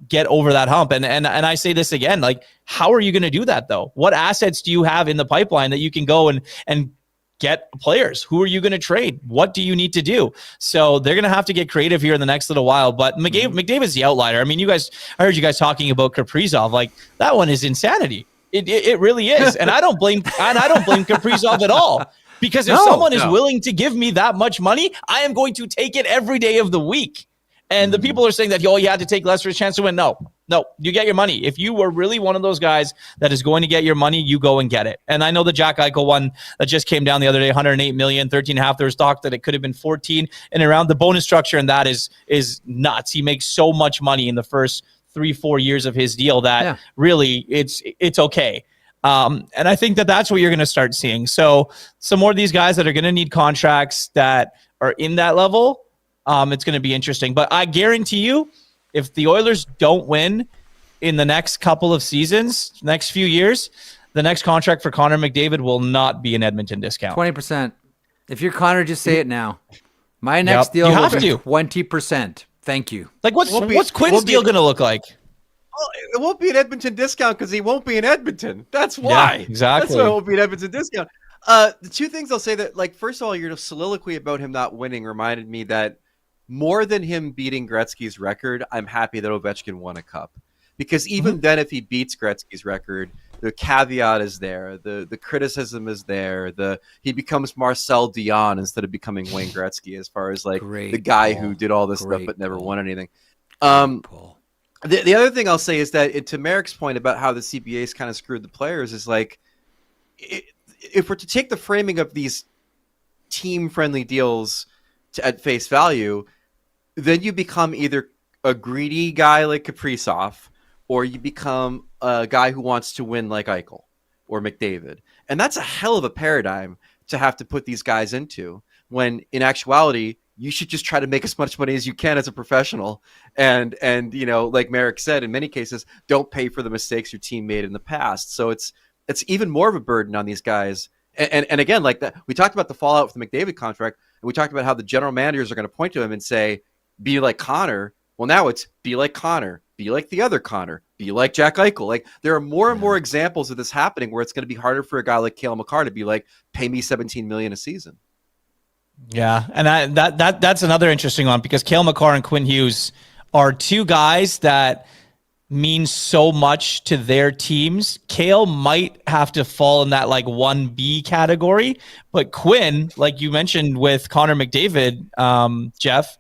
get over that hump. And I say this again, like, how are you going to do that though? What assets do you have in the pipeline that you can go and get players? Who are you going to trade? What do you need to do? So they're going to have to get creative here in the next little while. But McDavid's the outlier. I mean, I heard you guys talking about Kaprizov. Like, that one is insanity. It really is. And I don't blame Kaprizov at all. Because if someone is willing to give me that much money, I am going to take it every day of the week. And the people are saying that, you had to take less for a chance to win. No, you get your money. If you were really one of those guys that is going to get your money, you go and get it. And I know the Jack Eichel one that just came down the other day, $108 million, 13.5. There was talk that it could have been 14 and around. The bonus structure, and that is nuts. He makes so much money in the first 3-4 years of his deal that really it's okay. And I think that that's what you're going to start seeing. So some more of these guys that are going to need contracts that are in that level, it's going to be interesting. But I guarantee you, if the Oilers don't win in the next couple of seasons, next few years, the next contract for Connor McDavid will not be an Edmonton discount. 20%. If you're Connor, just say it now. My next deal will be 20%. Thank you. Like, what's Quinn's deal going to look like? Well, it won't be an Edmonton discount because he won't be in Edmonton. That's why. Yeah, exactly. That's why it won't be an Edmonton discount. The two things I'll say that, like, first of all, your soliloquy about him not winning reminded me that more than him beating Gretzky's record, I'm happy that Ovechkin won a cup. Because even then, if he beats Gretzky's record, the caveat is there, the criticism is there, he becomes Marcel Dion instead of becoming Wayne Gretzky, as far as like the guy who did all this stuff but never won anything. The other thing I'll say is that, to Marek's point about how the CBA's kind of screwed the players, is like, if we're to take the framing of these team-friendly deals at face value, then you become either a greedy guy like Kaprizov, or you become a guy who wants to win like Eichel or McDavid. And that's a hell of a paradigm to have to put these guys into, when in actuality, you should just try to make as much money as you can as a professional. And like Marek said, in many cases, don't pay for the mistakes your team made in the past. So it's even more of a burden on these guys. And again, like that, we talked about the fallout from the McDavid contract, and we talked about how the general managers are going to point to him and say, be like Connor. Well, now it's be like Connor, be like the other Connor, be like Jack Eichel. Like, there are more and more examples of this happening, where it's going to be harder for a guy like Cale Makar to be like, pay me $17 million a season. Yeah, and that's another interesting one, because Cale Makar and Quinn Hughes are two guys that mean so much to their teams. Cale might have to fall in that like 1B category, but Quinn, like you mentioned with Connor McDavid, Jeff,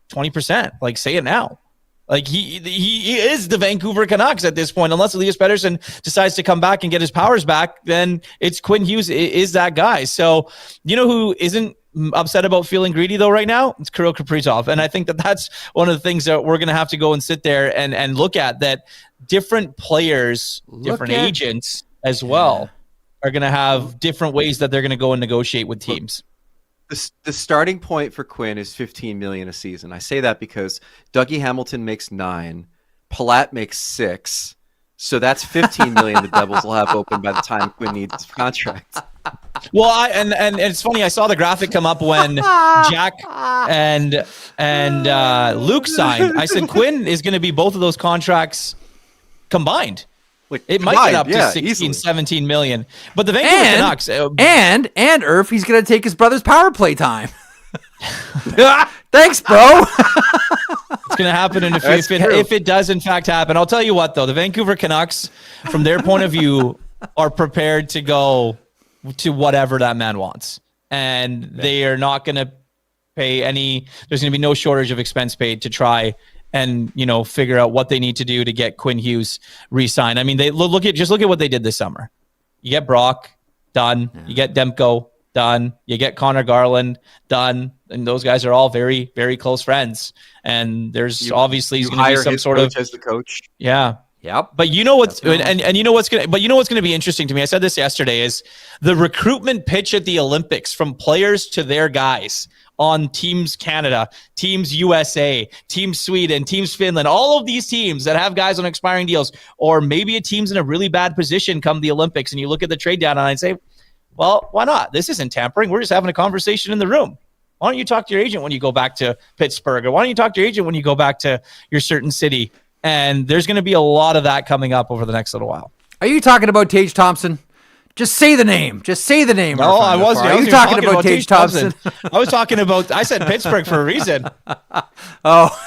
20%. Like, say it now. Like, he is the Vancouver Canucks at this point. Unless Elias Pettersson decides to come back and get his powers back, then it's Quinn Hughes is that guy. So, you know who isn't upset about feeling greedy though right now? It's Kirill Kaprizov. And I think that's one of the things that we're going to have to go and sit there and look at, that different players, different agents as well are going to have different ways that they're going to go and negotiate with teams. The starting point for Quinn is $15 million a season. I say that because Dougie Hamilton makes $9 million, Palat makes $6 million, so that's $15 million the Devils will have open by the time Quinn needs his contract. Well, and it's funny. I saw the graphic come up when Jack and Luke signed. I said Quinn is going to be both of those contracts combined. It might get up to 16, easily. 17 million. But the Vancouver Canucks. And Irf, he's going to take his brother's power play time. Thanks, bro. It's going to happen in a few. If it does, in fact, happen. I'll tell you what, though. The Vancouver Canucks, from their point of view, are prepared to go to whatever that man wants. And they are not going to pay any. There's going to be no shortage of expense paid to try and figure out what they need to do to get Quinn Hughes re-signed. I mean, they look at what they did this summer. You get Brock, done. Yeah. You get Demko, done. You get Connor Garland, done. And those guys are all very, very close friends. And there's obviously going to be some sort of as the coach. Yeah. Yep. But you know what's what's going to be interesting to me. I said this yesterday, is the recruitment pitch at the Olympics from players to their guys on Teams Canada, Teams USA, Teams Sweden, Teams Finland, all of these teams that have guys on expiring deals, or maybe a team's in a really bad position come the Olympics, and you look at the trade down and say, well, why not? This isn't tampering. We're just having a conversation in the room. Why don't you talk to your agent when you go back to Pittsburgh? Or why don't you talk to your agent when you go back to your certain city? And there's going to be a lot of that coming up over the next little while. Are you talking about Tage Thompson? Just say the name. Just say the name. No, I wasn't. Are you talking about Tage Thompson? I was talking about, I said Pittsburgh for a reason. Oh.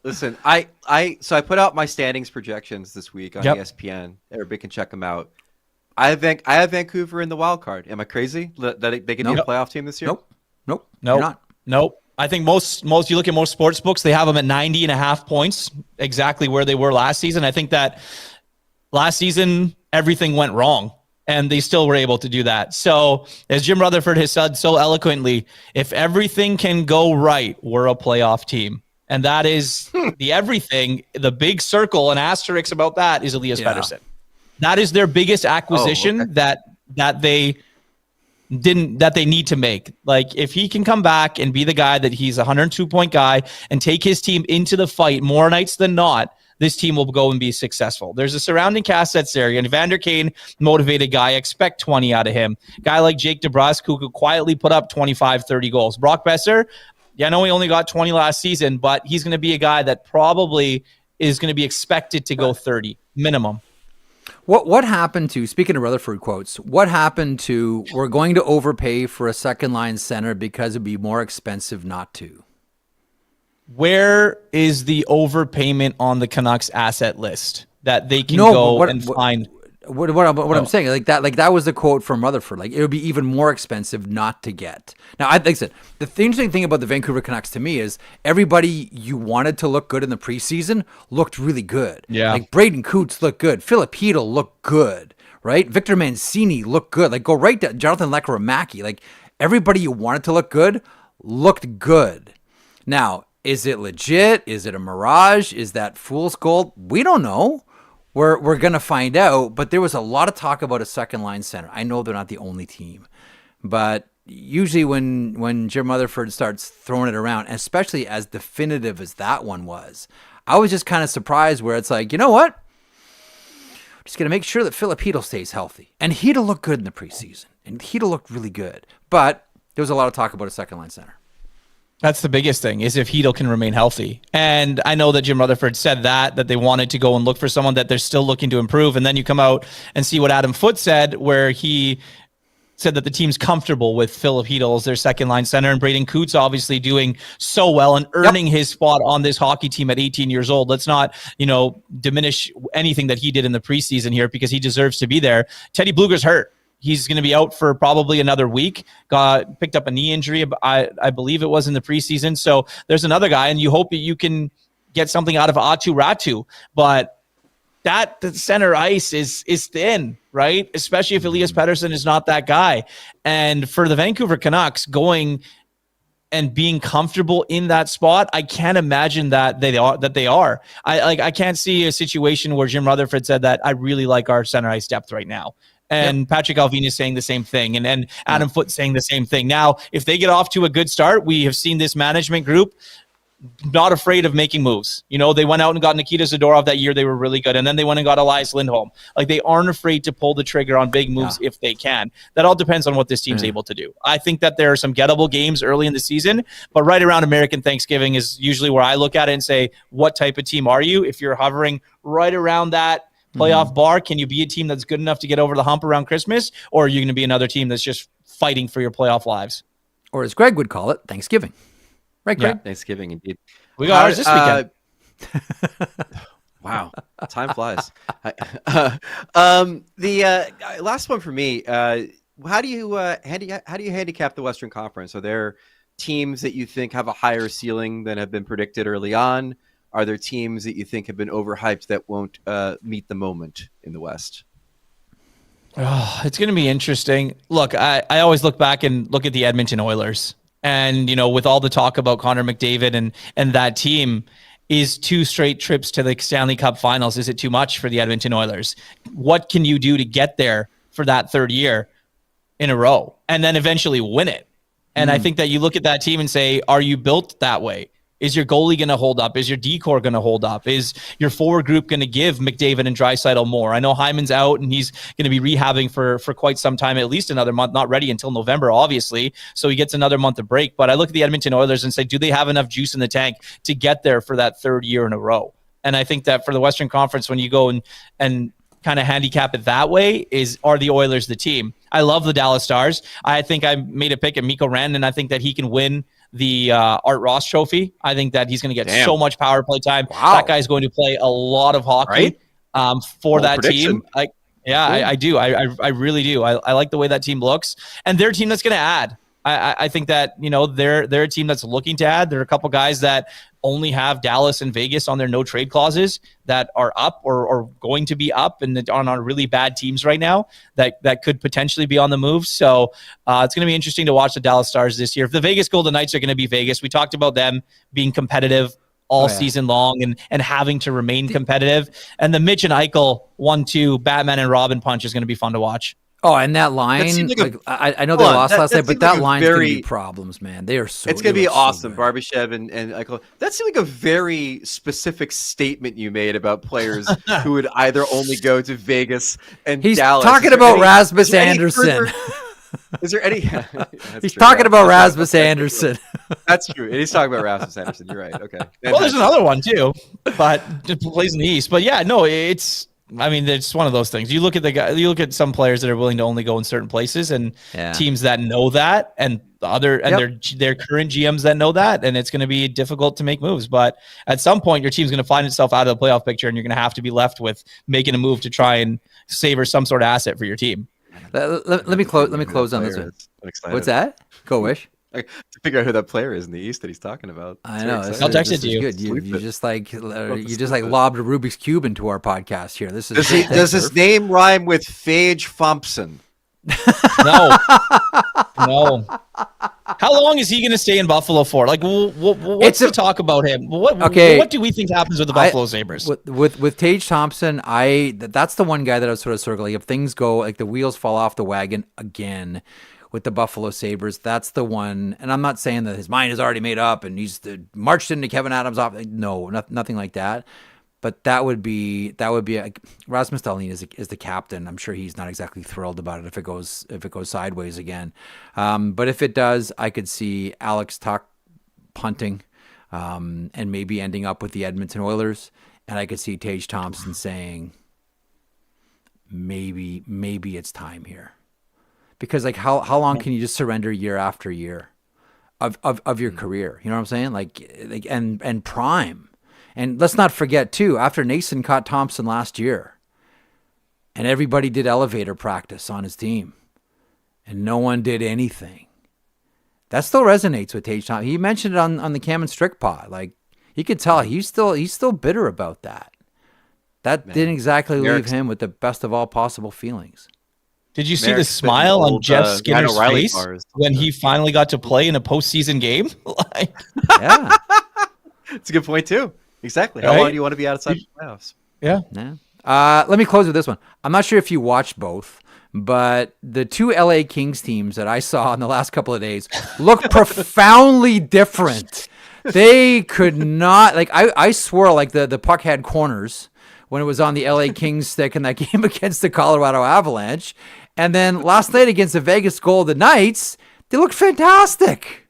Listen, I put out my standings projections this week on ESPN. Everybody can check them out. I have Vancouver in the wild card. Am I crazy that they can be a playoff team this year? Nope. You're not. Nope. I think most you look at most sports books, they have them at 90.5 points, exactly where they were last season. I think that last season everything went wrong, and they still were able to do that. So, as Jim Rutherford has said so eloquently, if everything can go right, we're a playoff team. And that is the everything. The big circle and asterisk about that is Elias Pettersson. That is their biggest acquisition that they need to make. Like, if he can come back and be the guy that he's a 102-point guy and take his team into the fight more nights than not, this team will go and be successful. There's a surrounding cast that's there. And Vander Kane, motivated guy, expect 20 out of him. Guy like Jake DeBrusk, who could quietly put up 25, 30 goals. Brock Besser, I know he only got 20 last season, but he's going to be a guy that probably is going to be expected to go 30 minimum. What happened to, speaking of Rutherford quotes, what happened to, we're going to overpay for a second line center because it'd be more expensive not to? Where is the overpayment on the Canucks asset list that they can find? What I'm saying, like that was the quote from Rutherford. Like, it would be even more expensive not to get. Now, like I said, the interesting thing about the Vancouver Canucks to me is everybody you wanted to look good in the preseason looked really good. Yeah, like Braden Coots looked good, Philip Hedl looked good, right? Victor Mancini looked good. Like, go right to Jonathan Lekkerimaki. Like, everybody you wanted to look good looked good. Now, is it legit? Is it a mirage? Is that fool's gold? We don't know. We're going to find out, but there was a lot of talk about a second line center. I know they're not the only team, but usually when Jim Rutherford starts throwing it around, especially as definitive as that one was, I was just kind of surprised where it's like, you know what? We're just going to make sure that Filip Chytil stays healthy. And Chytil looked good in the preseason. And Chytil looked really good. But there was a lot of talk about a second line center. That's the biggest thing, is if Chytil can remain healthy. And I know that Jim Rutherford said that they wanted to go and look for someone that they're still looking to improve. And then you come out and see what Adam Foote said, where he said that the team's comfortable with Filip Chytil as their second line center, and Braden Coots obviously doing so well and earning his spot on this hockey team at 18 years old. Let's not, diminish anything that he did in the preseason here, because he deserves to be there. Teddy Bluger's hurt. He's going to be out for probably another week. Picked up a knee injury, I believe it was in the preseason. So there's another guy, and you hope that you can get something out of Aatu Ratu. But the center ice is thin, right? Especially if Elias Pettersson is not that guy. And for the Vancouver Canucks going and being comfortable in that spot, I can't imagine that they are. I can't see a situation where Jim Rutherford said that I really like our center ice depth right now. And Patrick Alvin is saying the same thing. And Adam Foote saying the same thing. Now, if they get off to a good start, we have seen this management group not afraid of making moves. They went out and got Nikita Zadorov that year. They were really good. And then they went and got Elias Lindholm. Like, they aren't afraid to pull the trigger on big moves if they can. That all depends on what this team's able to do. I think that there are some gettable games early in the season, but right around American Thanksgiving is usually where I look at it and say, what type of team are you? If you're hovering right around that playoff bar, can you be a team that's good enough to get over the hump around Christmas? Or are you going to be another team that's just fighting for your playoff lives? Or as Greg would call it, Thanksgiving. Right, Greg? Yeah, Thanksgiving, indeed. We got ours this weekend. Wow, time flies. The last one for me. How do you handicap the Western Conference? Are there teams that you think have a higher ceiling than have been predicted early on? Are there teams that you think have been overhyped that won't meet the moment in the West? Oh, it's going to be interesting. Look, I always look back and look at the Edmonton Oilers. And, with all the talk about Connor McDavid and that team, is 2 straight trips to the Stanley Cup Finals, is it too much for the Edmonton Oilers? What can you do to get there for that third year in a row and then eventually win it? And I think that you look at that team and say, are you built that way? Is your goalie going to hold up? Is your D-core going to hold up? Is your forward group going to give McDavid and Draisaitl more? I know Hyman's out and he's going to be rehabbing for quite some time, at least another month, not ready until November, obviously. So he gets another month of break. But I look at the Edmonton Oilers and say, do they have enough juice in the tank to get there for that third year in a row? And I think that for the Western Conference, when you go and kind of handicap it that way, are the Oilers the team? I love the Dallas Stars. I think I made a pick at Mikko Rantanen, and I think that he can win the Art Ross Trophy. I think that he's going to get so much power play time. Wow. That guy's going to play a lot of hockey for that team. I do. I really do. I like the way that team looks, and they're a team that's going to add. I think that they're a team that's looking to add. There are a couple guys that only have Dallas and Vegas on their no trade clauses that are up or going to be up and on really bad teams right now that could potentially be on the move. So it's going to be interesting to watch the Dallas Stars this year. If the Vegas Golden Knights are going to be Vegas, we talked about them being competitive all season long and having to remain competitive. And the Mitch and Eichel 1-2 Batman and Robin punch is going to to be watch. Oh, and that line, I know they lost last night, but that line's going to be problems, man. They are so It's going to be awesome. Barbashev and Eichel. That seemed like a very specific statement you made about players who would either only go to Vegas and Dallas. He's talking about Rasmus Andersson. Is there any? He's talking about Rasmus Andersson. That's true. And he's talking about Rasmus Andersson. You're right. Okay. Well, there's another one too, but just plays in the East. But yeah, no, it's one of those things. You look at you look at some players that are willing to only go in certain places, and teams that know that, and their current GMs that know that, and it's going to be difficult to make moves. But at some point, your team's going to find itself out of the playoff picture, and you're going to have to be left with making a move to try and savor some sort of asset for your team. Let me close on this one. What's that? Go Wish. To figure out who that player is in the East that he's talking about. I know. I'll text it to you. Good. You just lobbed a Rubik's Cube into our podcast here. This is does his name rhyme with Tage Thompson? No. No. How long is he going to stay in Buffalo for? Like, what's the talk about him? What do we think happens with the Buffalo Sabres? With Tage Thompson, that's the one guy that I was sort of circling. If things go like the wheels fall off the wagon again with the Buffalo Sabres, that's the one. And I'm not saying that his mind is already made up and he's marched into Kevin Adams off. No, nothing like that. But that would be Rasmus Dahlin is the captain. I'm sure he's not exactly thrilled about it if it goes sideways again. But if it does, I could see Alex Tuch punting and maybe ending up with the Edmonton Oilers, and I could see Tage Thompson saying, maybe it's time here, because like how long can you just surrender year after year of your career? You know what I'm saying? Like and prime. And let's not forget, too, after Nason caught Thompson last year and everybody did elevator practice on his team and no one did anything, that still resonates with Tage Thompson. He mentioned it on the Cam and Strick pod. Like, you could tell he's still bitter about that. That didn't exactly leave him with the best of all possible feelings. Did you see the smile on Jeff Skinner's face when he finally got to play in a postseason game? Yeah. It's a good point, too. Exactly. How long do you want to be outside the playoffs? Yeah. Let me close with this one. I'm not sure if you watched both, but the two LA Kings teams that I saw in the last couple of days look profoundly different. They could not, like, I swore like the puck had corners when it was on the LA Kings stick in that game against the Colorado Avalanche. And then last night against the Vegas Golden Knights, they looked fantastic.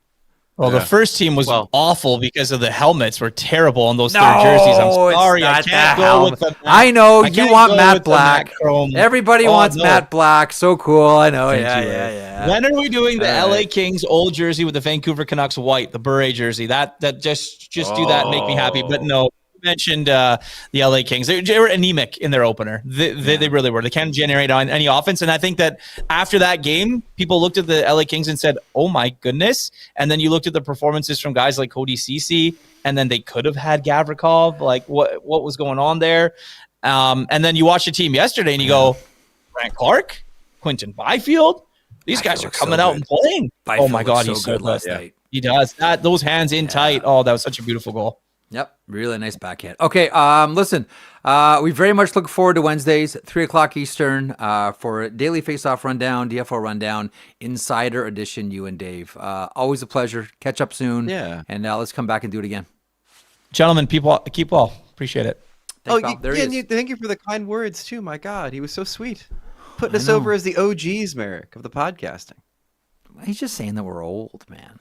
Well, the first team was awful because of the helmets were terrible on those third jerseys. I'm sorry, I can't go with the. I know you want Matt Black. Everybody wants Matt Black. So cool. I know. Yeah. When are we doing the LA Kings old jersey with the Vancouver Canucks white, the beret jersey? That just do that and make me happy. But no. Mentioned the LA Kings. They were anemic in their opener. They really were. They can't generate on any offense. And I think that after that game, people looked at the LA Kings and said, oh my goodness. And then you looked at the performances from guys like Cody Ceci, and then they could have had Gavrikov. Like what was going on there? And then you watch the team yesterday and you go, Grant Clark, Quinton Byfield, these guys are coming out and playing. Byfield, oh my God, he's so good last night. He does. Those hands in tight. Oh, that was such a beautiful goal. Yep, really nice backhand. Okay, listen, we very much look forward to Wednesdays, 3 o'clock Eastern, for Daily Faceoff Rundown, DFO Rundown, Insider Edition, you and Dave. Always a pleasure. Catch up soon. Yeah. And let's come back and do it again. Gentlemen, keep well. Appreciate it. Thanks, thank you for the kind words, too. My God, he was so sweet. Putting us over as the OGs, Marek, of the podcasting. He's just saying that we're old, man.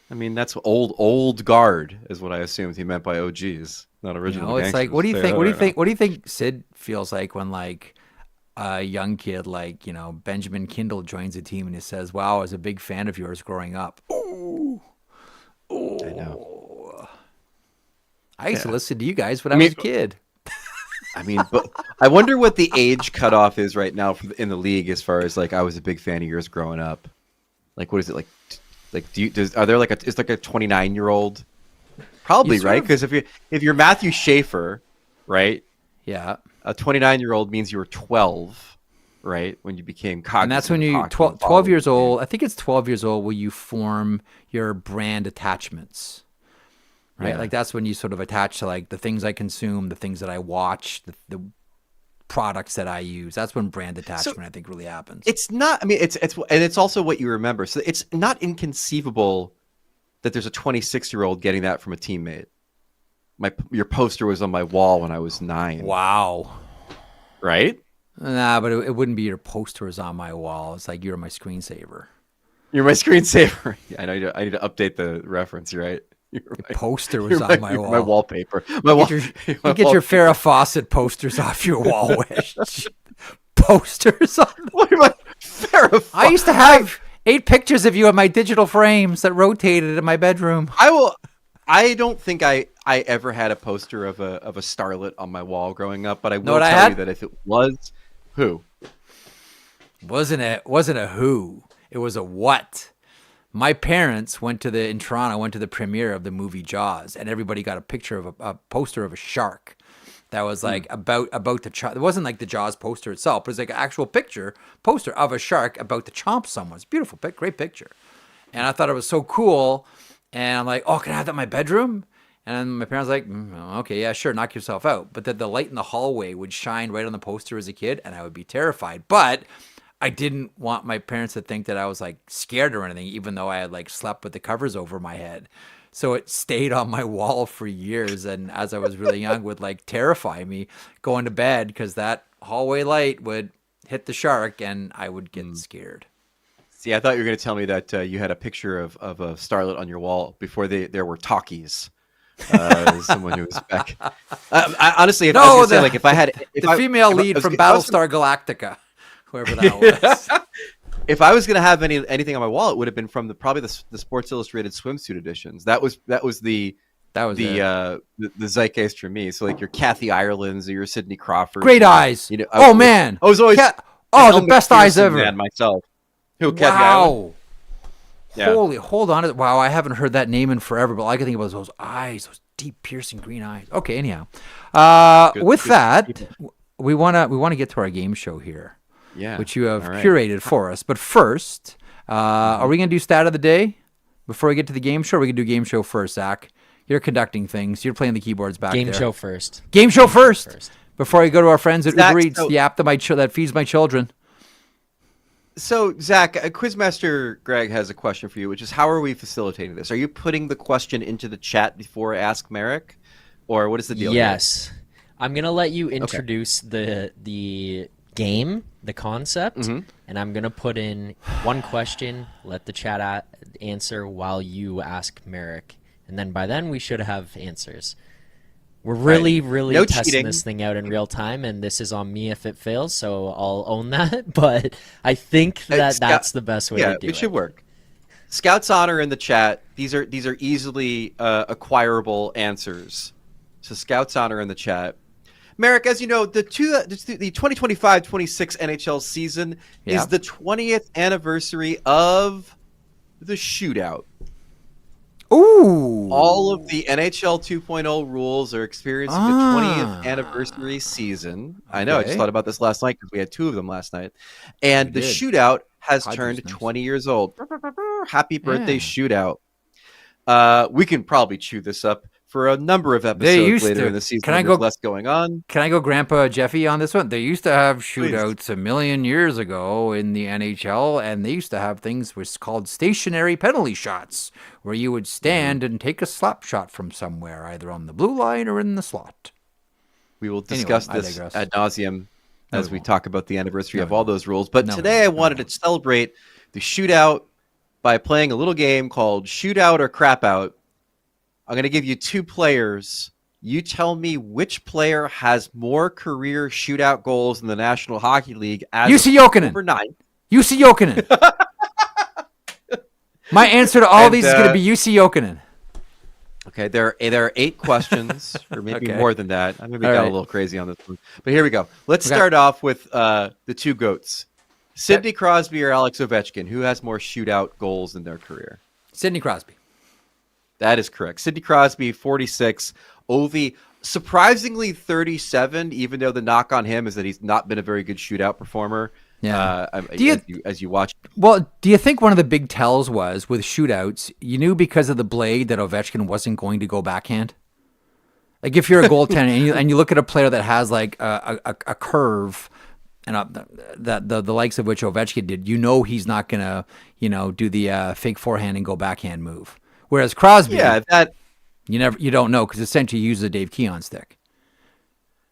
I mean, that's old guard is what I assumed he meant by OGs, not original. It's like, what do you think? What do you think Sid feels like when like a young kid like Benjamin Kindle joins a team and he says, "Wow, I was a big fan of yours growing up." Ooh. I know. I used to listen to you guys when I was a kid. I mean, but I wonder what the age cutoff is right now in the league as far as like I was a big fan of yours growing up. Like, what is it like? Like, are there it's like a 29-year-old? Probably, right? Because if you're Matthew Schaefer, right? Yeah. A 29-year-old means you were 12, right? When you became cognizant. And that's when you 12 years old. I think it's 12 years old where you form your brand attachments, right? Yeah. Like that's when you sort of attach to like the things I consume, the things that I watch, the products that I use. That's when brand attachment, I think, really happens. It's not. I mean, it's also what you remember. So it's not inconceivable that there's a 26-year-old getting that from a teammate. Your poster was on my wall when I was 9. Wow. Right? Nah, but it wouldn't be your poster was on my wall. It's like you're my screensaver. You're my screensaver. Yeah, I need to update the reference. Right. Your poster was on my wall. My wallpaper. Get your Farrah Fawcett posters off your wall, Wish. Posters on. What am I? Farrah Fawcett. I used to have 8 pictures of you in my digital frames that rotated in my bedroom. I don't think I ever had a poster of a starlet on my wall growing up, but I will tell you that if it was, who? Wasn't a who. It was a what. My parents went to in Toronto, went to the premiere of the movie Jaws, and everybody got a picture of a poster of a shark. that was like about to chomp. It wasn't like the Jaws poster itself, but it was like an actual poster of a shark about to chomp someone. It's a beautiful, great picture. And I thought it was so cool. And I'm like, oh, can I have that in my bedroom? And my parents were like, okay, yeah, sure, knock yourself out. But that the light in the hallway would shine right on the poster as a kid, and I would be terrified. But I didn't want my parents to think that I was like scared or anything, even though I had like slept with the covers over my head. So it stayed on my wall for years, and as I was really young, would like terrify me going to bed because that hallway light would hit the shark, and I would get scared. See, I thought you were going to tell me that you had a picture of a starlet on your wall before there were talkies. Someone who was back. Honestly, if I had the female lead from Battlestar Galactica, whoever that was. If I was going to have anything on my wall, it would have been from probably the Sports Illustrated swimsuit editions. That was the zeitgeist for me. So like your Kathy Ireland's or your Sidney Crawford. Great eyes. You know, man. I was always the best eyes ever. Man myself. Who? Kathy Wow. Ireland? Yeah. Holy, hold on. Wow, I haven't heard that name in forever, but all I can think about is those eyes, those deep, piercing green eyes. Okay, anyhow. With that, we want to get to our game show here. Yeah, which you have curated for us. But first, are we going to do stat of the day before we get to the game show? Or we can do game show first, Zach. You're conducting things. You're playing the keyboards back there. Game show first. Game show first. Before I go to our friends at Zach, Uber Eats, the app that feeds my children. So, Zach, Quizmaster Greg has a question for you, which is how are we facilitating this? Are you putting the question into the chat before I Ask Marek? Or what is the deal? Yes. Here? I'm going to let you introduce the game, the concept, and I'm going to put in one question, let the chat answer while you ask Marek. And then by then we should have answers. We're really testing cheating. This thing out in real time, and this is on me if it fails, so I'll own that. But I think that's the best way to do it. Yeah, it should work. Scout's Honor in the chat. These are easily acquirable answers. So Scout's Honor in the chat. Marek, as you know, the 2025-26 NHL season is the 20th anniversary of the Shootout. Ooh! All of the NHL 2.0 rules are experiencing the 20th anniversary season. I know, I just thought about this last night because we had two of them last night. And the Shootout has turned 20 years old. Happy birthday, Shootout. We can probably chew this up for a number of episodes later in the season. There's less going on. Can I go Grandpa Jeffy on this one? They used to have shootouts a million years ago in the NHL, and they used to have things which called stationary penalty shots, where you would stand and take a slap shot from somewhere, either on the blue line or in the slot. We will discuss this ad nauseum as we talk about the anniversary of all those rules. But today I wanted to celebrate the Shootout by playing a little game called Shootout or Crap Out. I'm going to give you two players. You tell me which player has more career shootout goals in the National Hockey League as UC Jokinen. Number 9. UC Jokinen. My answer to all these is going to be UC Jokinen. Okay, there are 8 questions, or maybe more than that. I maybe got a little crazy on this one. But here we go. Let's start off with the two GOATs. Sidney Crosby or Alex Ovechkin? Who has more shootout goals in their career? Sidney Crosby. That is correct. Sidney Crosby, 46. Ovi, surprisingly 37, even though the knock on him is that he's not been a very good shootout performer. Yeah. As you watch. Well, do you think one of the big tells was with shootouts, you knew because of the blade that Ovechkin wasn't going to go backhand? Like if you're a goaltender and you look at a player that has like a curve and the likes of which Ovechkin did, you know he's not going to, do the fake forehand and go backhand move. Whereas Crosby, you don't know because essentially he uses a Dave Keon stick.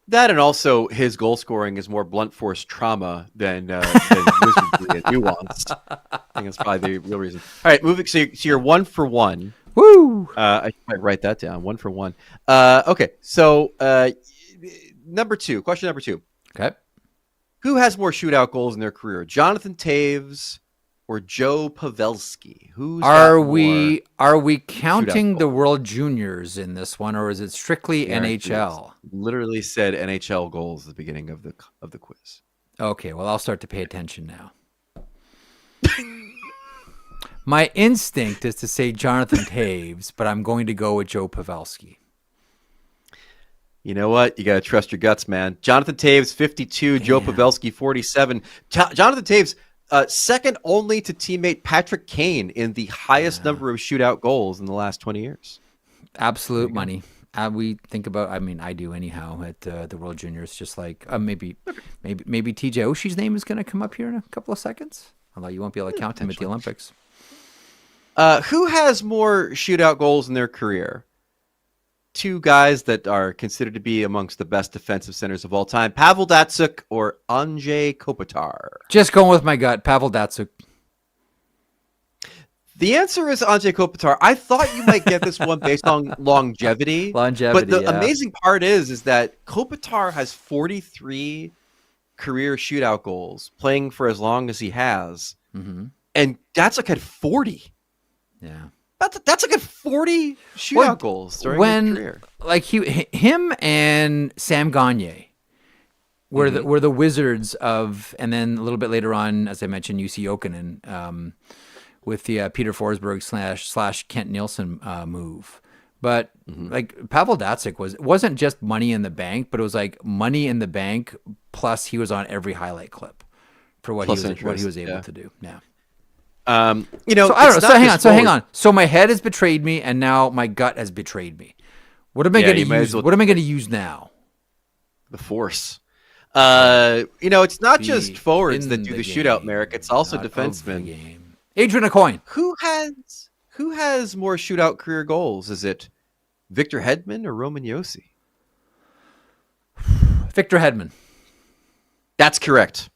That and also his goal scoring is more blunt force trauma than wizardry and nuance. I think that's probably the real reason. All right, moving. So you're 1 for 1. Woo! I might write that down. 1 for 1. Okay, so question number 2. Okay. Who has more shootout goals in their career, Jonathan Toews or Joe Pavelski? Are we counting the World Juniors in this one, or is it strictly NHL? Literally said NHL goals at the beginning of the quiz. Okay, well I'll start to pay attention now. My instinct is to say Jonathan Toews, but I'm going to go with Joe Pavelski. You know what? You got to trust your guts, man. Jonathan Taves, 52. Joe Pavelski, 47. Jonathan Taves, second only to teammate Patrick Kane in the highest number of shootout goals in the last 20 years. Absolute money. We think about, I mean, I do anyhow at the World Juniors, just like maybe TJ Oshie's name is going to come up here in a couple of seconds, although you won't be able to count him at the Olympics. Who has more shootout goals in their career? Two guys that are considered to be amongst the best defensive centers of all time, Pavel Datsyuk or Andrei Kopitar? Just going with my gut, Pavel Datsyuk. The answer is Andrei Kopitar. I thought you might get this one based on longevity. But the amazing part is that Kopitar has 43 career shootout goals, playing for as long as he has. Mm-hmm. And Datsyuk had 40. Yeah. That's like a 40 shootout goals during his career. Like him and Sam Gagner were the Wizards of, and then a little bit later on, as I mentioned, UC Jokinen with the Peter Forsberg / Kent Nielsen move. But like Pavel Datsyuk wasn't just money in the bank, but it was like money in the bank plus he was on every highlight clip for what he was able to do. Yeah. So I don't know. So hang on. So my head has betrayed me, and now my gut has betrayed me. What am I going to use? What am I going to use now? The force. It's not just forwards that do the shootout, Marek. It's also defensemen. Adrian Aucoin. Who has more shootout career goals? Is it Victor Hedman or Roman Josi? Victor Hedman. That's correct.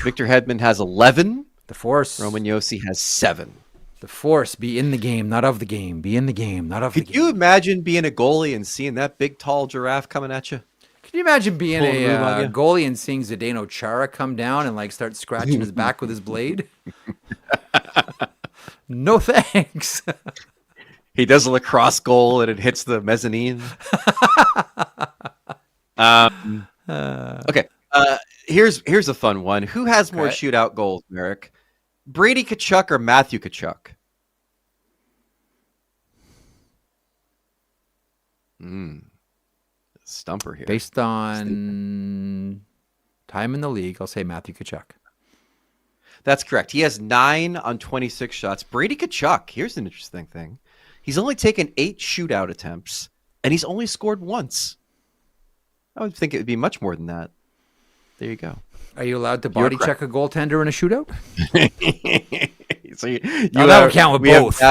Victor Hedman has 11. The force. Roman Josi has 7. The force. Be in the game, not of the game. Be in the game, not of the game. Could you imagine being a goalie and seeing that big, tall giraffe coming at you? Can you imagine being a goalie and seeing Zdeno Chara come down and like start scratching his back with his blade? No thanks. He does a lacrosse goal and it hits the mezzanine. Okay. Here's a fun one. Who has more shootout goals, Marek? Brady Tkachuk or Matthew Tkachuk? Stumper here. Based on time in the league, I'll say Matthew Tkachuk. That's correct. He has 9 on 26 shots. Brady Tkachuk, here's an interesting thing. He's only taken 8 shootout attempts, and he's only scored once. I would think it would be much more than that. There you go. Are you allowed to body check a goaltender in a shootout? So that would count with both.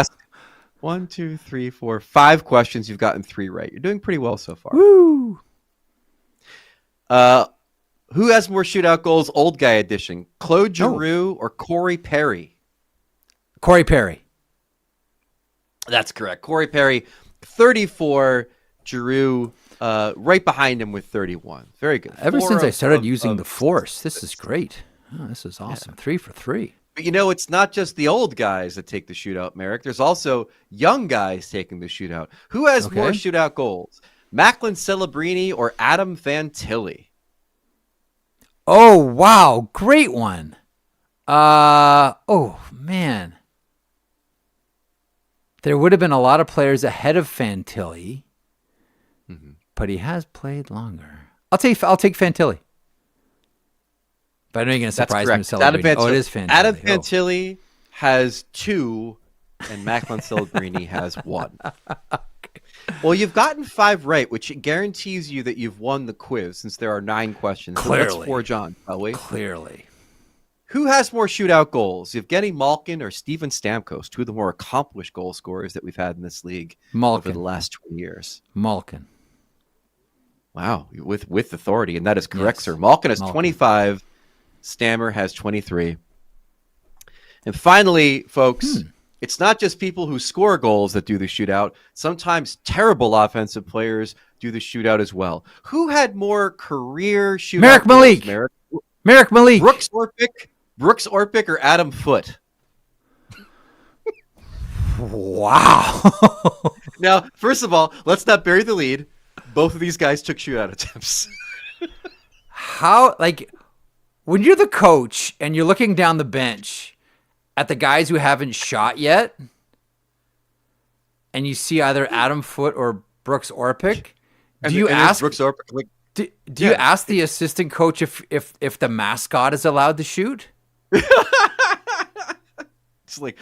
1, 2, 3, 4, 5 questions. You've gotten 3 right. You're doing pretty well so far. Woo! Who has more shootout goals? Old guy edition. Claude Giroux or Corey Perry? Corey Perry. That's correct. Corey Perry, 34. Giroux right behind him with 31. Very good. Ever since I started using the force, this is great. Oh, this is awesome. Yeah. 3 for 3. But it's not just the old guys that take the shootout, Marek. There's also young guys taking the shootout. Who has more shootout goals? Macklin Celebrini or Adam Fantilli? Oh, wow. Great one. Oh, man. There would have been a lot of players ahead of Fantilli, but he has played longer. I'll take Fantilli. But I know you're going to surprise me with Celebrini. Oh, it is Fantilli. Adam Fantilli has 2, and Macklin Celebrini has 1. Well, you've gotten 5 right, which guarantees you that you've won the quiz since there are 9 questions. Clearly. So let's forge on, shall we? Clearly. Who has more shootout goals, Evgeny Malkin or Steven Stamkos, 2 of the more accomplished goal scorers that we've had in this league over the last 20 years? Malkin. Wow, with authority, and that is correct, sir. Malkin has 25. Stammer has 23. And finally, folks, it's not just people who score goals that do the shootout. Sometimes terrible offensive players do the shootout as well. Who had more career shootout Marek Malik. Marek Malik. Brooks Orpik or Adam Foote? Wow. Now, first of all, let's not bury the lead. Both of these guys took shootout attempts. How, when you're the coach and you're looking down the bench at the guys who haven't shot yet, and you see either Adam Foote or Brooks Orpik, Do you ask Brooks Orpik? Like, do you ask the assistant coach if the mascot is allowed to shoot? it's like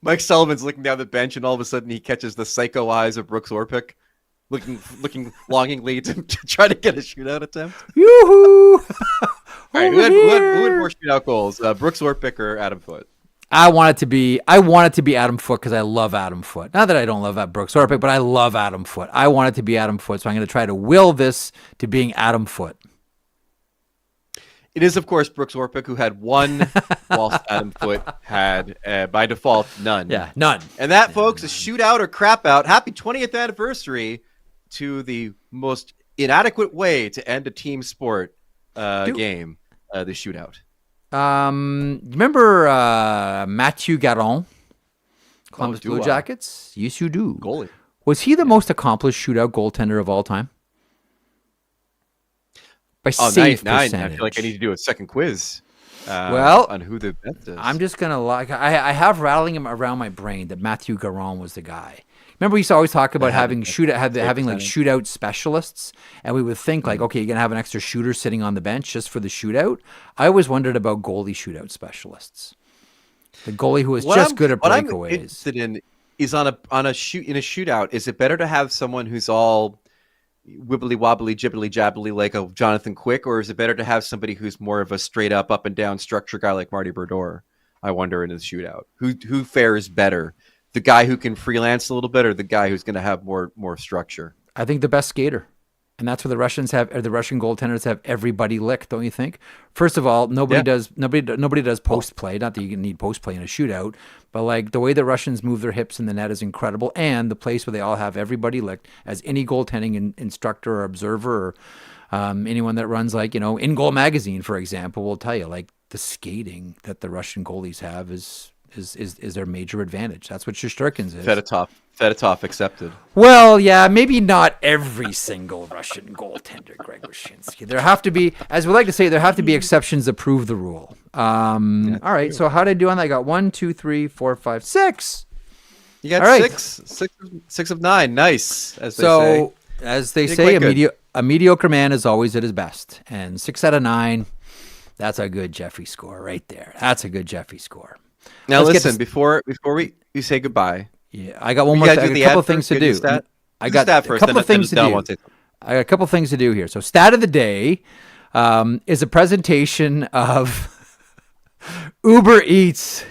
Mike Sullivan's looking down the bench, and all of a sudden he catches the psycho eyes of Brooks Orpik, looking longingly to try to get a shootout attempt. Yoo-hoo! All right, who had more shootout goals, Brooks Orpik or Adam Foote? I want it to be Adam Foote because I love Adam Foote. Not that I don't love Brooks Orpik, but I love Adam Foote. I want it to be Adam Foote, so I'm going to try to will this to being Adam Foote. It is, of course, Brooks Orpik who had one, whilst Adam Foote had, by default, none. Yeah, none. And that, folks, is shootout or crap out. Happy 20th anniversary to the most inadequate way to end a team sport game, the shootout. Remember Mathieu Garon, Columbus Blue Jackets? Yes, you do. Goalie. Was he the most accomplished shootout goaltender of all time? By save percentage. I feel like I need to do a second quiz. On who the best is. I'm just gonna I have rattling him around my brain that Mathieu Garon was the guy. Remember, we used to always talk about having like shootout specialists, and we would think like, okay, you're gonna have an extra shooter sitting on the bench just for the shootout. I always wondered about goalie shootout specialists. The goalie who was good at breakaways. What I'm interested in is in a shootout. Is it better to have someone who's all wibbly wobbly, jibbly jabbly like a Jonathan Quick, or is it better to have somebody who's more of a straight up and down structure guy like Marty Brodeur? I wonder in his shootout, who fares better, the guy who can freelance a little bit, or the guy who's going to have more structure? I think the best skater, and that's where the Russian goaltenders have everybody licked, don't you think? First of all, nobody does post play. Not that you need post play in a shootout, but like the way the Russians move their hips in the net is incredible, and the place where they all have everybody licked, as any goaltending instructor or observer or anyone that runs like In Goal magazine, for example, will tell you like the skating that the Russian goalies have is their major advantage. That's what Shesterkin's is. Fedotov accepted. Well, yeah, maybe not every single Russian goaltender, Greg Wyshynski. There have to be, as we like to say, there have to be exceptions that prove the rule. All right, so how did I do on that? I got 1, 2, 3, 4, 5, 6. You got six of 9. Nice, as they say. As they say, a mediocre man is always at his best. And 6 out of 9, that's a good Jeffy score right there. That's a good Jeffy score. Now listen, before we say goodbye. Yeah, I got one more. I got a couple of things to do. I got a couple of things to do. I got a couple of things to do here. So, stat of the day is a presentation of Uber Eats,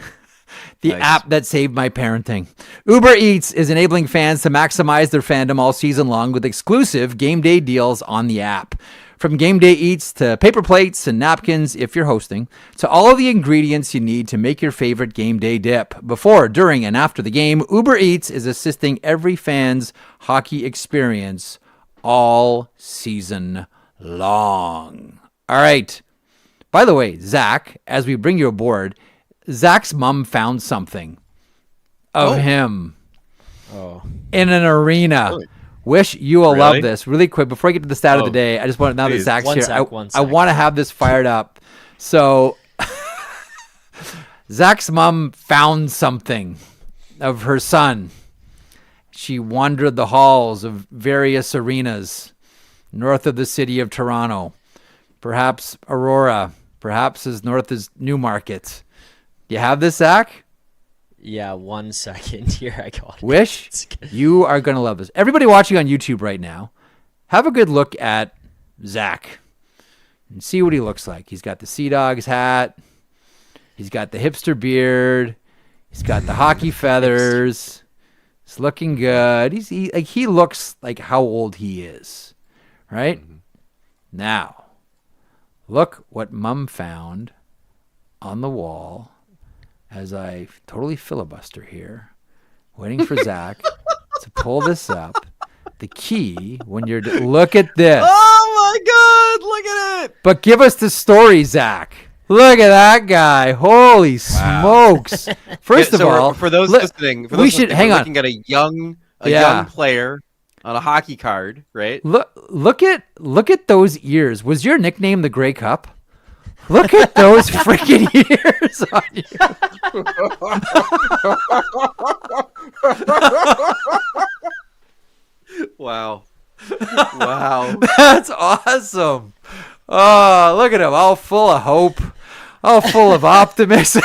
the app that saved my parenting. Uber Eats is enabling fans to maximize their fandom all season long with exclusive game day deals on the app. From game day eats to paper plates and napkins if you're hosting, to all of the ingredients you need to make your favorite game day dip. Before, during, and after the game, Uber Eats is assisting every fan's hockey experience all season long. All right. By the way, Zach, as we bring you aboard, Zach's mom found something of him in an arena. Really? Wish you will love this. Really quick, before I get to the stat of the day, I just want, now that Zach's here, I want to have this fired up. So, Zach's mom found something of her son. She wandered the halls of various arenas north of the city of Toronto, perhaps Aurora, perhaps as north as Newmarket. You have this, Zach? Yeah, 1 second here. I got it. Wish, you are going to love this. Everybody watching on YouTube right now, have a good look at Zach and see what he looks like. He's got the Sea Dogs hat. He's got the hipster beard. He's got the hockey feathers. He's looking good. He looks like how old he is, right? Mm-hmm. Now, look what Mom found on the wall. As I totally filibuster here, waiting for Zach to pull this up. The key when you're look at this. Oh my God! Look at it. But give us the story, Zach. Look at that guy! Holy smokes! First of all, for those listening, hang on. Looking at a young player on a hockey card, right? Look at those ears. Was your nickname the Grey Cup? Look at those freaking ears on you. Wow. Wow. That's awesome. Oh, look at him, all full of hope, all full of optimism.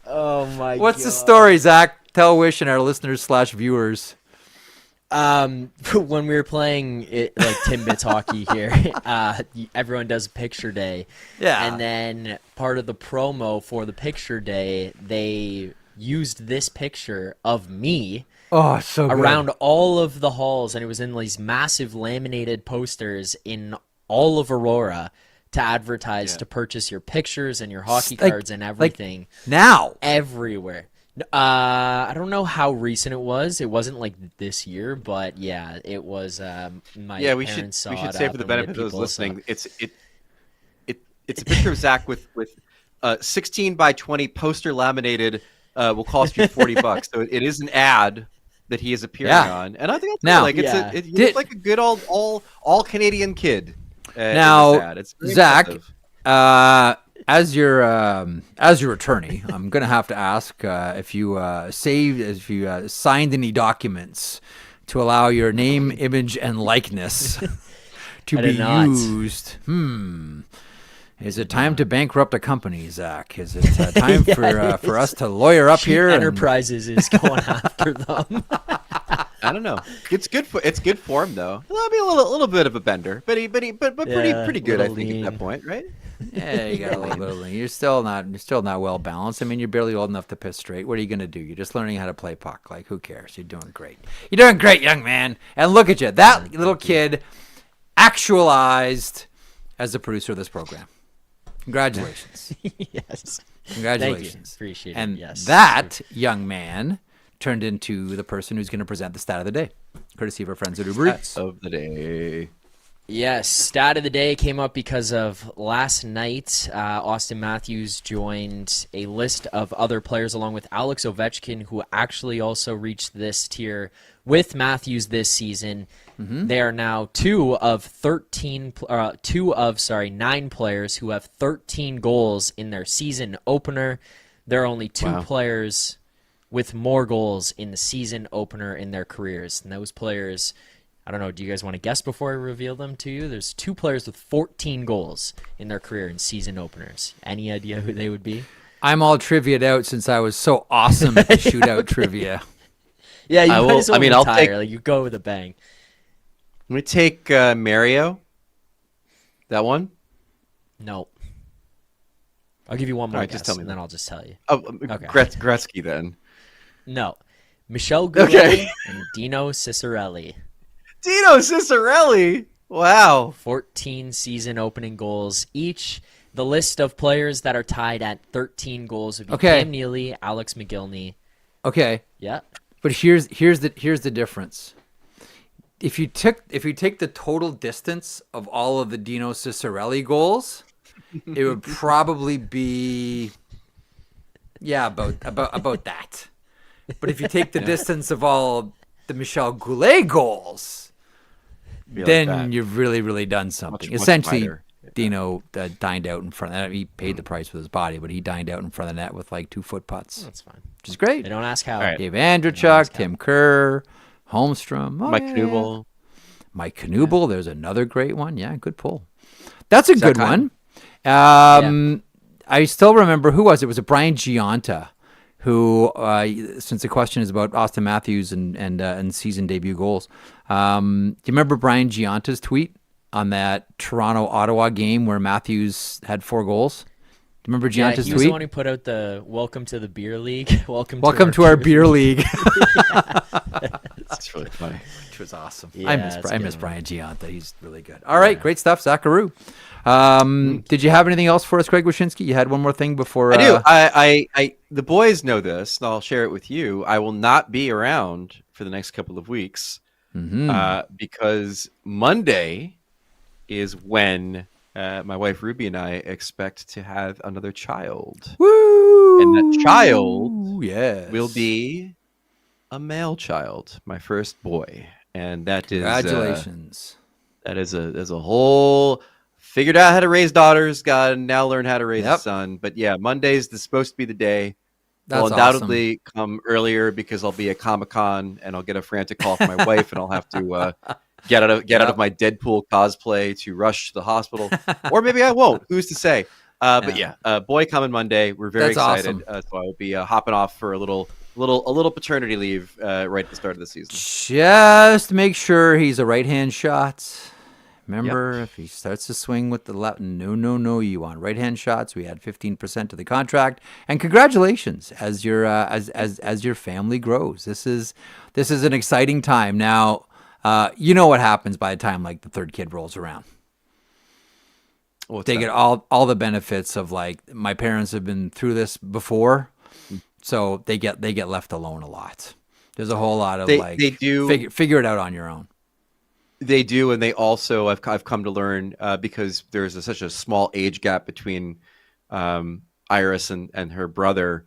Oh my! What's the story, Zach? Tell Wish and our listeners/viewers. When we were playing it, like Timbits hockey here, everyone does a picture day. Yeah. And then part of the promo for the picture day, they used this picture of me Oh, so good. around all of the halls, and it was in these massive laminated posters in all of Aurora to advertise to purchase your pictures and your hockey cards and everything. Now. Everywhere. I don't know how recent it was. It wasn't like this year, but yeah, it was. My Yeah, we parents should saw it say up for the and benefit of those people listening, saw- it's a picture of Zach with 16 by 20 poster laminated. Will cost you $40. So it is an ad that he is appearing on, and I think Now- he looks like a good old all Canadian kid. Now, in this ad. It's very Zach, impressive. as your attorney, I'm gonna have to ask if you signed any documents to allow your name, image, and likeness to I be did not. used. Is it time to bankrupt a company, Zach? Is it time for us to lawyer up Cheap here? Enterprises is going after them. I don't know. It's good for him though. He'll be a little bit of a bender, but pretty good. I little think lean. at that point, right? Yeah, you got a little bit of lean. You're still not well balanced. I mean, you're barely old enough to piss straight. What are you gonna do? You're just learning how to play puck. Like, who cares? You're doing great. You're doing great, young man. And look at you, that little kid, actualized as the producer of this program. Congratulations. Yes. Congratulations. Thank you. Appreciate it. And Yes. that young man turned into the person who's going to present the stat of the day, courtesy of our friends at Uber Eats. Of the day. Yes, stat of the day came up because of last night. Austin Matthews joined a list of other players along with Alex Ovechkin, who actually also reached this tier with Matthews this season. They are now 9 players who have 13 goals in their season opener. There are only 2 players with more goals in the season opener in their careers. And those players, I don't know, do you guys want to guess before I reveal them to you? There's 2 players with 14 goals in their career in season openers. Any idea who they would be? I'm all trivia'd out since I was so awesome at the shootout trivia. Yeah, you I might will- as well I mean, I'll retire. take- Like, you go with a bang. Let me take Mario. That one. No. I'll give you one more All right, guess, just tell me and that. then I'll just tell you. Oh, Okay. Gretzky then. No. Michel Goulet Okay. and Dino Ciccarelli. Dino Ciccarelli. Wow. 14 season opening goals each. The list of players that are tied at 13 goals would be Okay. Cam Neely, Alex McGillney. Okay, Yeah. but here's the difference. If you take the total distance of all of the Dino Ciccarelli goals, it would probably be about that. But if you take the distance of all the Michel Goulet goals, Be like then that. you've really done something. Much Essentially, wider. Dino dined out in front of that. He paid the price with his body, but he dined out in front of the net with like 2-foot putts, That's fine. which is great. They don't ask how. All right. Dave Andrechuk, Tim Kerr, Holmstrom, Mike Knuble. Mike Knuble. There's another great one. Yeah, good pull. That's a Zach good Hyman. one. I still remember who was it? Was it Brian Giunta? Who, since the question is about Austin Matthews and season debut goals, do you remember Brian Giunta's tweet on that Toronto-Ottawa game where Matthews had 4 goals? Do you remember Yeah, Giunta's he was tweet? the one who put out the "Welcome to the beer league." Welcome Welcome to our beer league. That's really funny. Which was awesome. Yeah, I that's a miss good Brian Giunta. He's really good. All right, great stuff, Zacharoo. Did you have anything else for us, Craig Wyshynski? You had one more thing before. I do. I the boys know this, and I'll share it with you. I will not be around for the next couple of weeks because Monday is when my wife Ruby and I expect to have another child. Woo! And that child yes. will be a male child, my first boy, and that is Congratulations. that is a whole figured out how to raise daughters. Got to now learn how to raise a son. But yeah, Monday's supposed to be the day. That's will undoubtedly come earlier because I'll be at Comic-Con and I'll get a frantic call from my wife and I'll have to get out of my Deadpool cosplay to rush to the hospital. Or maybe I won't. Who's to say? But boy coming Monday. We're very excited. Awesome. So I'll be hopping off for a little paternity leave right at the start of the season. Just make sure he's a right-hand shot. Remember, if he starts to swing with the left, no, you want right-hand shots. We add 15% to the contract, and congratulations as your as your family grows. This is an exciting time. Now, you know what happens by the time like the third kid rolls around. They get all the benefits of like my parents have been through this before, so they get left alone a lot. There's a whole lot of they do figure it out on your own. They do, and they also I've come to learn because there's such a small age gap between Iris and her brother.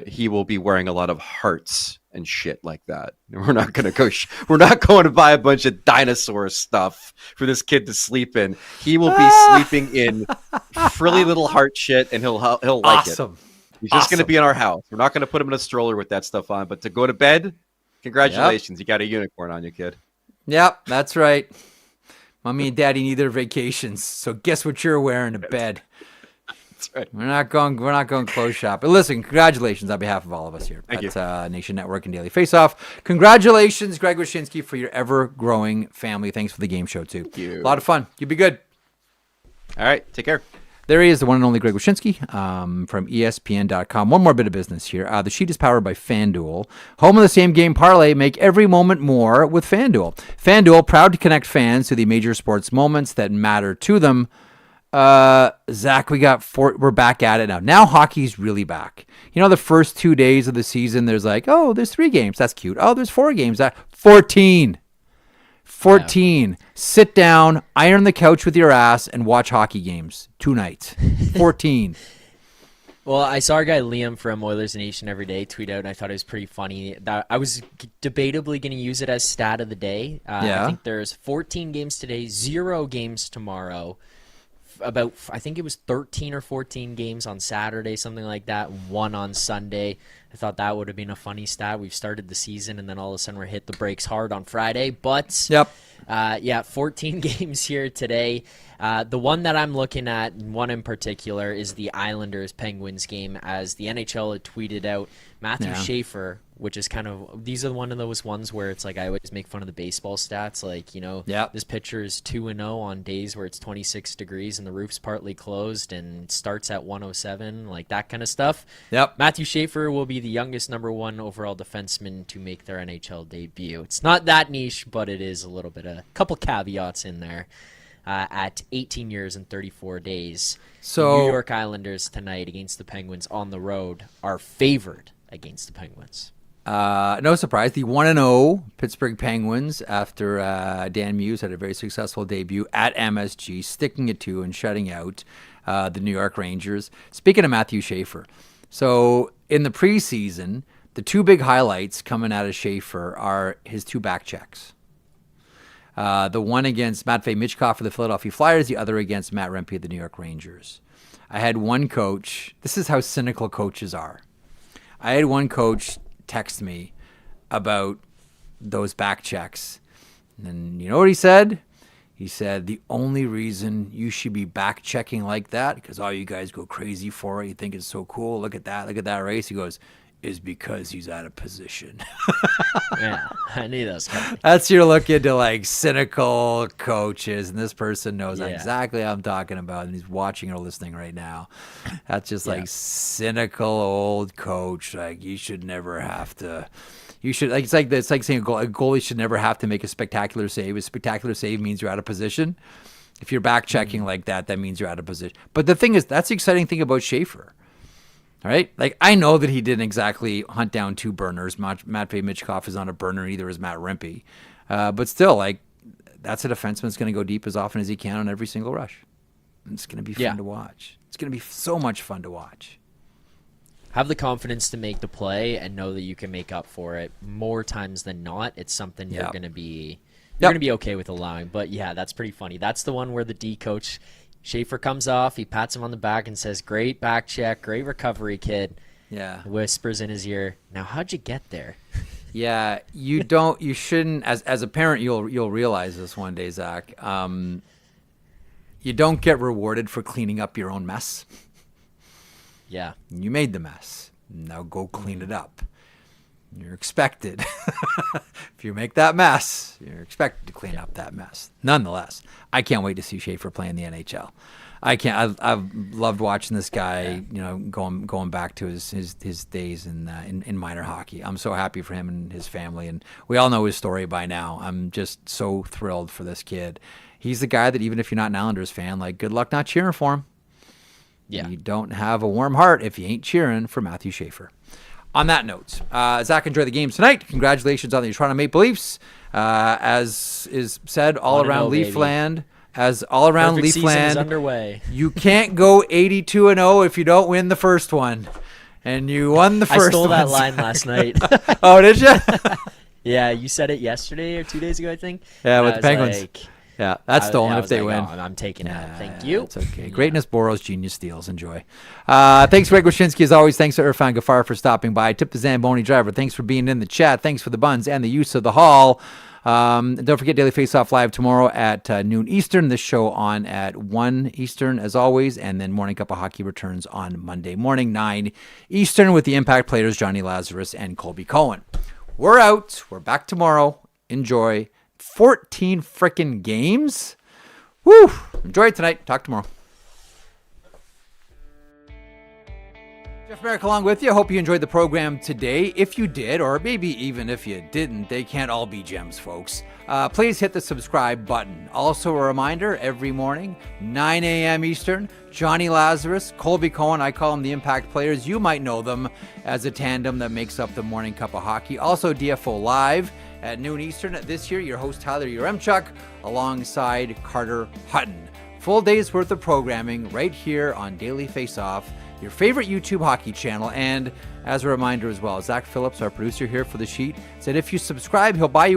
He will be wearing a lot of hearts and shit like that. We're not going to buy a bunch of dinosaur stuff for this kid to sleep in. He will be sleeping in frilly little heart shit, and he'll like it. He's just going to be in our house. We're not going to put him in a stroller with that stuff on, but to go to bed, congratulations, You got a unicorn on you, kid. Yep, that's right. Mommy and Daddy need their vacations, so guess what you're wearing to bed? That's right. We're not going clothes shop. But listen, congratulations on behalf of all of us here at Nation Network and Daily Faceoff. Congratulations, Greg Wyshynski, for your ever-growing family. Thanks for the game show, too. Thank you. A lot of fun. You be good. All right, take care. There he is, the one and only Greg Wyshynski from ESPN.com. One more bit of business here. The sheet is powered by FanDuel. Home of the same game parlay. Make every moment more with FanDuel. FanDuel, proud to connect fans to the major sports moments that matter to them. Zach, we're back at it now. Now hockey's really back. You know, the first 2 days of the season, there's like, oh, there's 3 games. That's cute. Oh, there's 4 games. 14. Yeah. Sit down, iron the couch with your ass, and watch hockey games. 2 nights. 14. Well, I saw our guy Liam from Oilers Nation Every Day tweet out, and I thought it was pretty funny. That I was debatably going to use it as stat of the day. I think there's 14 games today, 0 games tomorrow. I think it was 13 or 14 games on Saturday, something like that, 1 on Sunday. I thought that would have been a funny stat. We've started the season, and then all of a sudden we're hit the brakes hard on Friday. But, 14 games here today. The one that I'm looking at, one in particular, is the Islanders-Penguins game, as the NHL had tweeted out Matthew Schaefer, which is kind of – these are one of those ones where it's like I always make fun of the baseball stats. Like, this pitcher is 2-0 on days where it's 26 degrees and the roof's partly closed and starts at 107, like that kind of stuff. Yep. Matthew Schaefer will be the youngest number 1 overall defenseman to make their NHL debut. It's not that niche, but it is a couple caveats in there. At 18 years and 34 days. So the New York Islanders tonight against the Penguins on the road are favored against the Penguins. No surprise, the 1-0 Pittsburgh Penguins, after Dan Muse had a very successful debut at MSG, sticking it to and shutting out the New York Rangers. Speaking of Matthew Schaefer, so in the preseason, the 2 big highlights coming out of Schaefer are his 2 back checks. The one against Matvei Michkov for the Philadelphia Flyers, the other against Matt Rempe of the New York Rangers. I had one coach, this is how cynical coaches are. I had one coach text me about those back checks. And you know what he said? He said, the only reason you should be back checking like that, because all you guys go crazy for it, you think it's so cool, look at that race. He goes, is because he's out of position. Yeah, I knew that was coming. That's your look into like cynical coaches, and this person knows exactly what I'm talking about, and he's watching or listening right now. That's just like cynical old coach. Like you should never have to. You should it's like saying a goalie should never have to make a spectacular save. A spectacular save means you're out of position. If you're back checking like that, that means you're out of position. But the thing is, that's the exciting thing about Schaefer. All right, like I know that he didn't exactly hunt down 2 burners. Matvei Michkov is not a burner, either is Matt Rempe. But still, like that's a defenseman that's going to go deep as often as he can on every single rush. And it's going to be fun to watch. It's going to be so much fun to watch. Have the confidence to make the play and know that you can make up for it more times than not. It's something you're going to be okay with allowing. But yeah, that's pretty funny. That's the one where the D coach. Schaefer comes off, he pats him on the back and says, great back check, great recovery, kid. Yeah. Whispers in his ear, now how'd you get there? Yeah, you shouldn't, as a parent, you'll realize this one day, Zach. You don't get rewarded for cleaning up your own mess. Yeah. You made the mess. Now go clean it up. You're expected. If you make that mess, you're expected to clean up that mess. Nonetheless, I can't wait to see Schaefer play in the NHL. I've loved watching this guy, going back to his days in minor hockey. I'm so happy for him and his family, and we all know his story by now. I'm just so thrilled for this kid. He's the guy that even if you're not an Islanders fan, like, good luck not cheering for him. Yeah. You don't have a warm heart if you ain't cheering for Matthew Schaefer. On that note, Zach, enjoy the games tonight. Congratulations on the Toronto Maple Leafs. As is said all around Leafland. As all around Perfect season Leafland, is underway. You can't go 82-0 if you don't win the first one. And you won the first one. I stole that line last night. Oh, did you? Yeah, you said it yesterday or 2 days ago, I think. Yeah, and with the Penguins. Yeah, that's stolen if they win. Oh, I'm taking that. Thank you. It's okay. Greatness borrows, genius steals. Enjoy. Thanks, Greg Wyshynski, as always. Thanks to Irfaan Gaffar for stopping by. Tip the Zamboni driver. Thanks for being in the chat. Thanks for the buns and the use of the hall. Don't forget Daily Faceoff live tomorrow at noon Eastern. This show on at 1 Eastern, as always. And then Morning Cup of Hockey returns on Monday morning, 9 Eastern, with the Impact players Johnny Lazarus and Colby Cohen. We're out. We're back tomorrow. Enjoy. 14 frickin' games. Woo! Enjoy it tonight. Talk tomorrow. Jeff Marek along with you. Hope you enjoyed the program today. If you did, or maybe even if you didn't, they can't all be gems, folks. Please hit the subscribe button. Also, a reminder, every morning, 9 a.m. Eastern, Johnny Lazarus, Colby Cohen, I call them the Impact players. You might know them as a tandem that makes up the Morning Cup of Hockey. Also, DFO Live at noon Eastern. This year, your host, Tyler Yaremchuk, alongside Carter Hutton. Full day's worth of programming right here on Daily Faceoff, your favorite YouTube hockey channel. And as a reminder as well, Zach Phillips, our producer here for the sheet, said if you subscribe, he'll buy you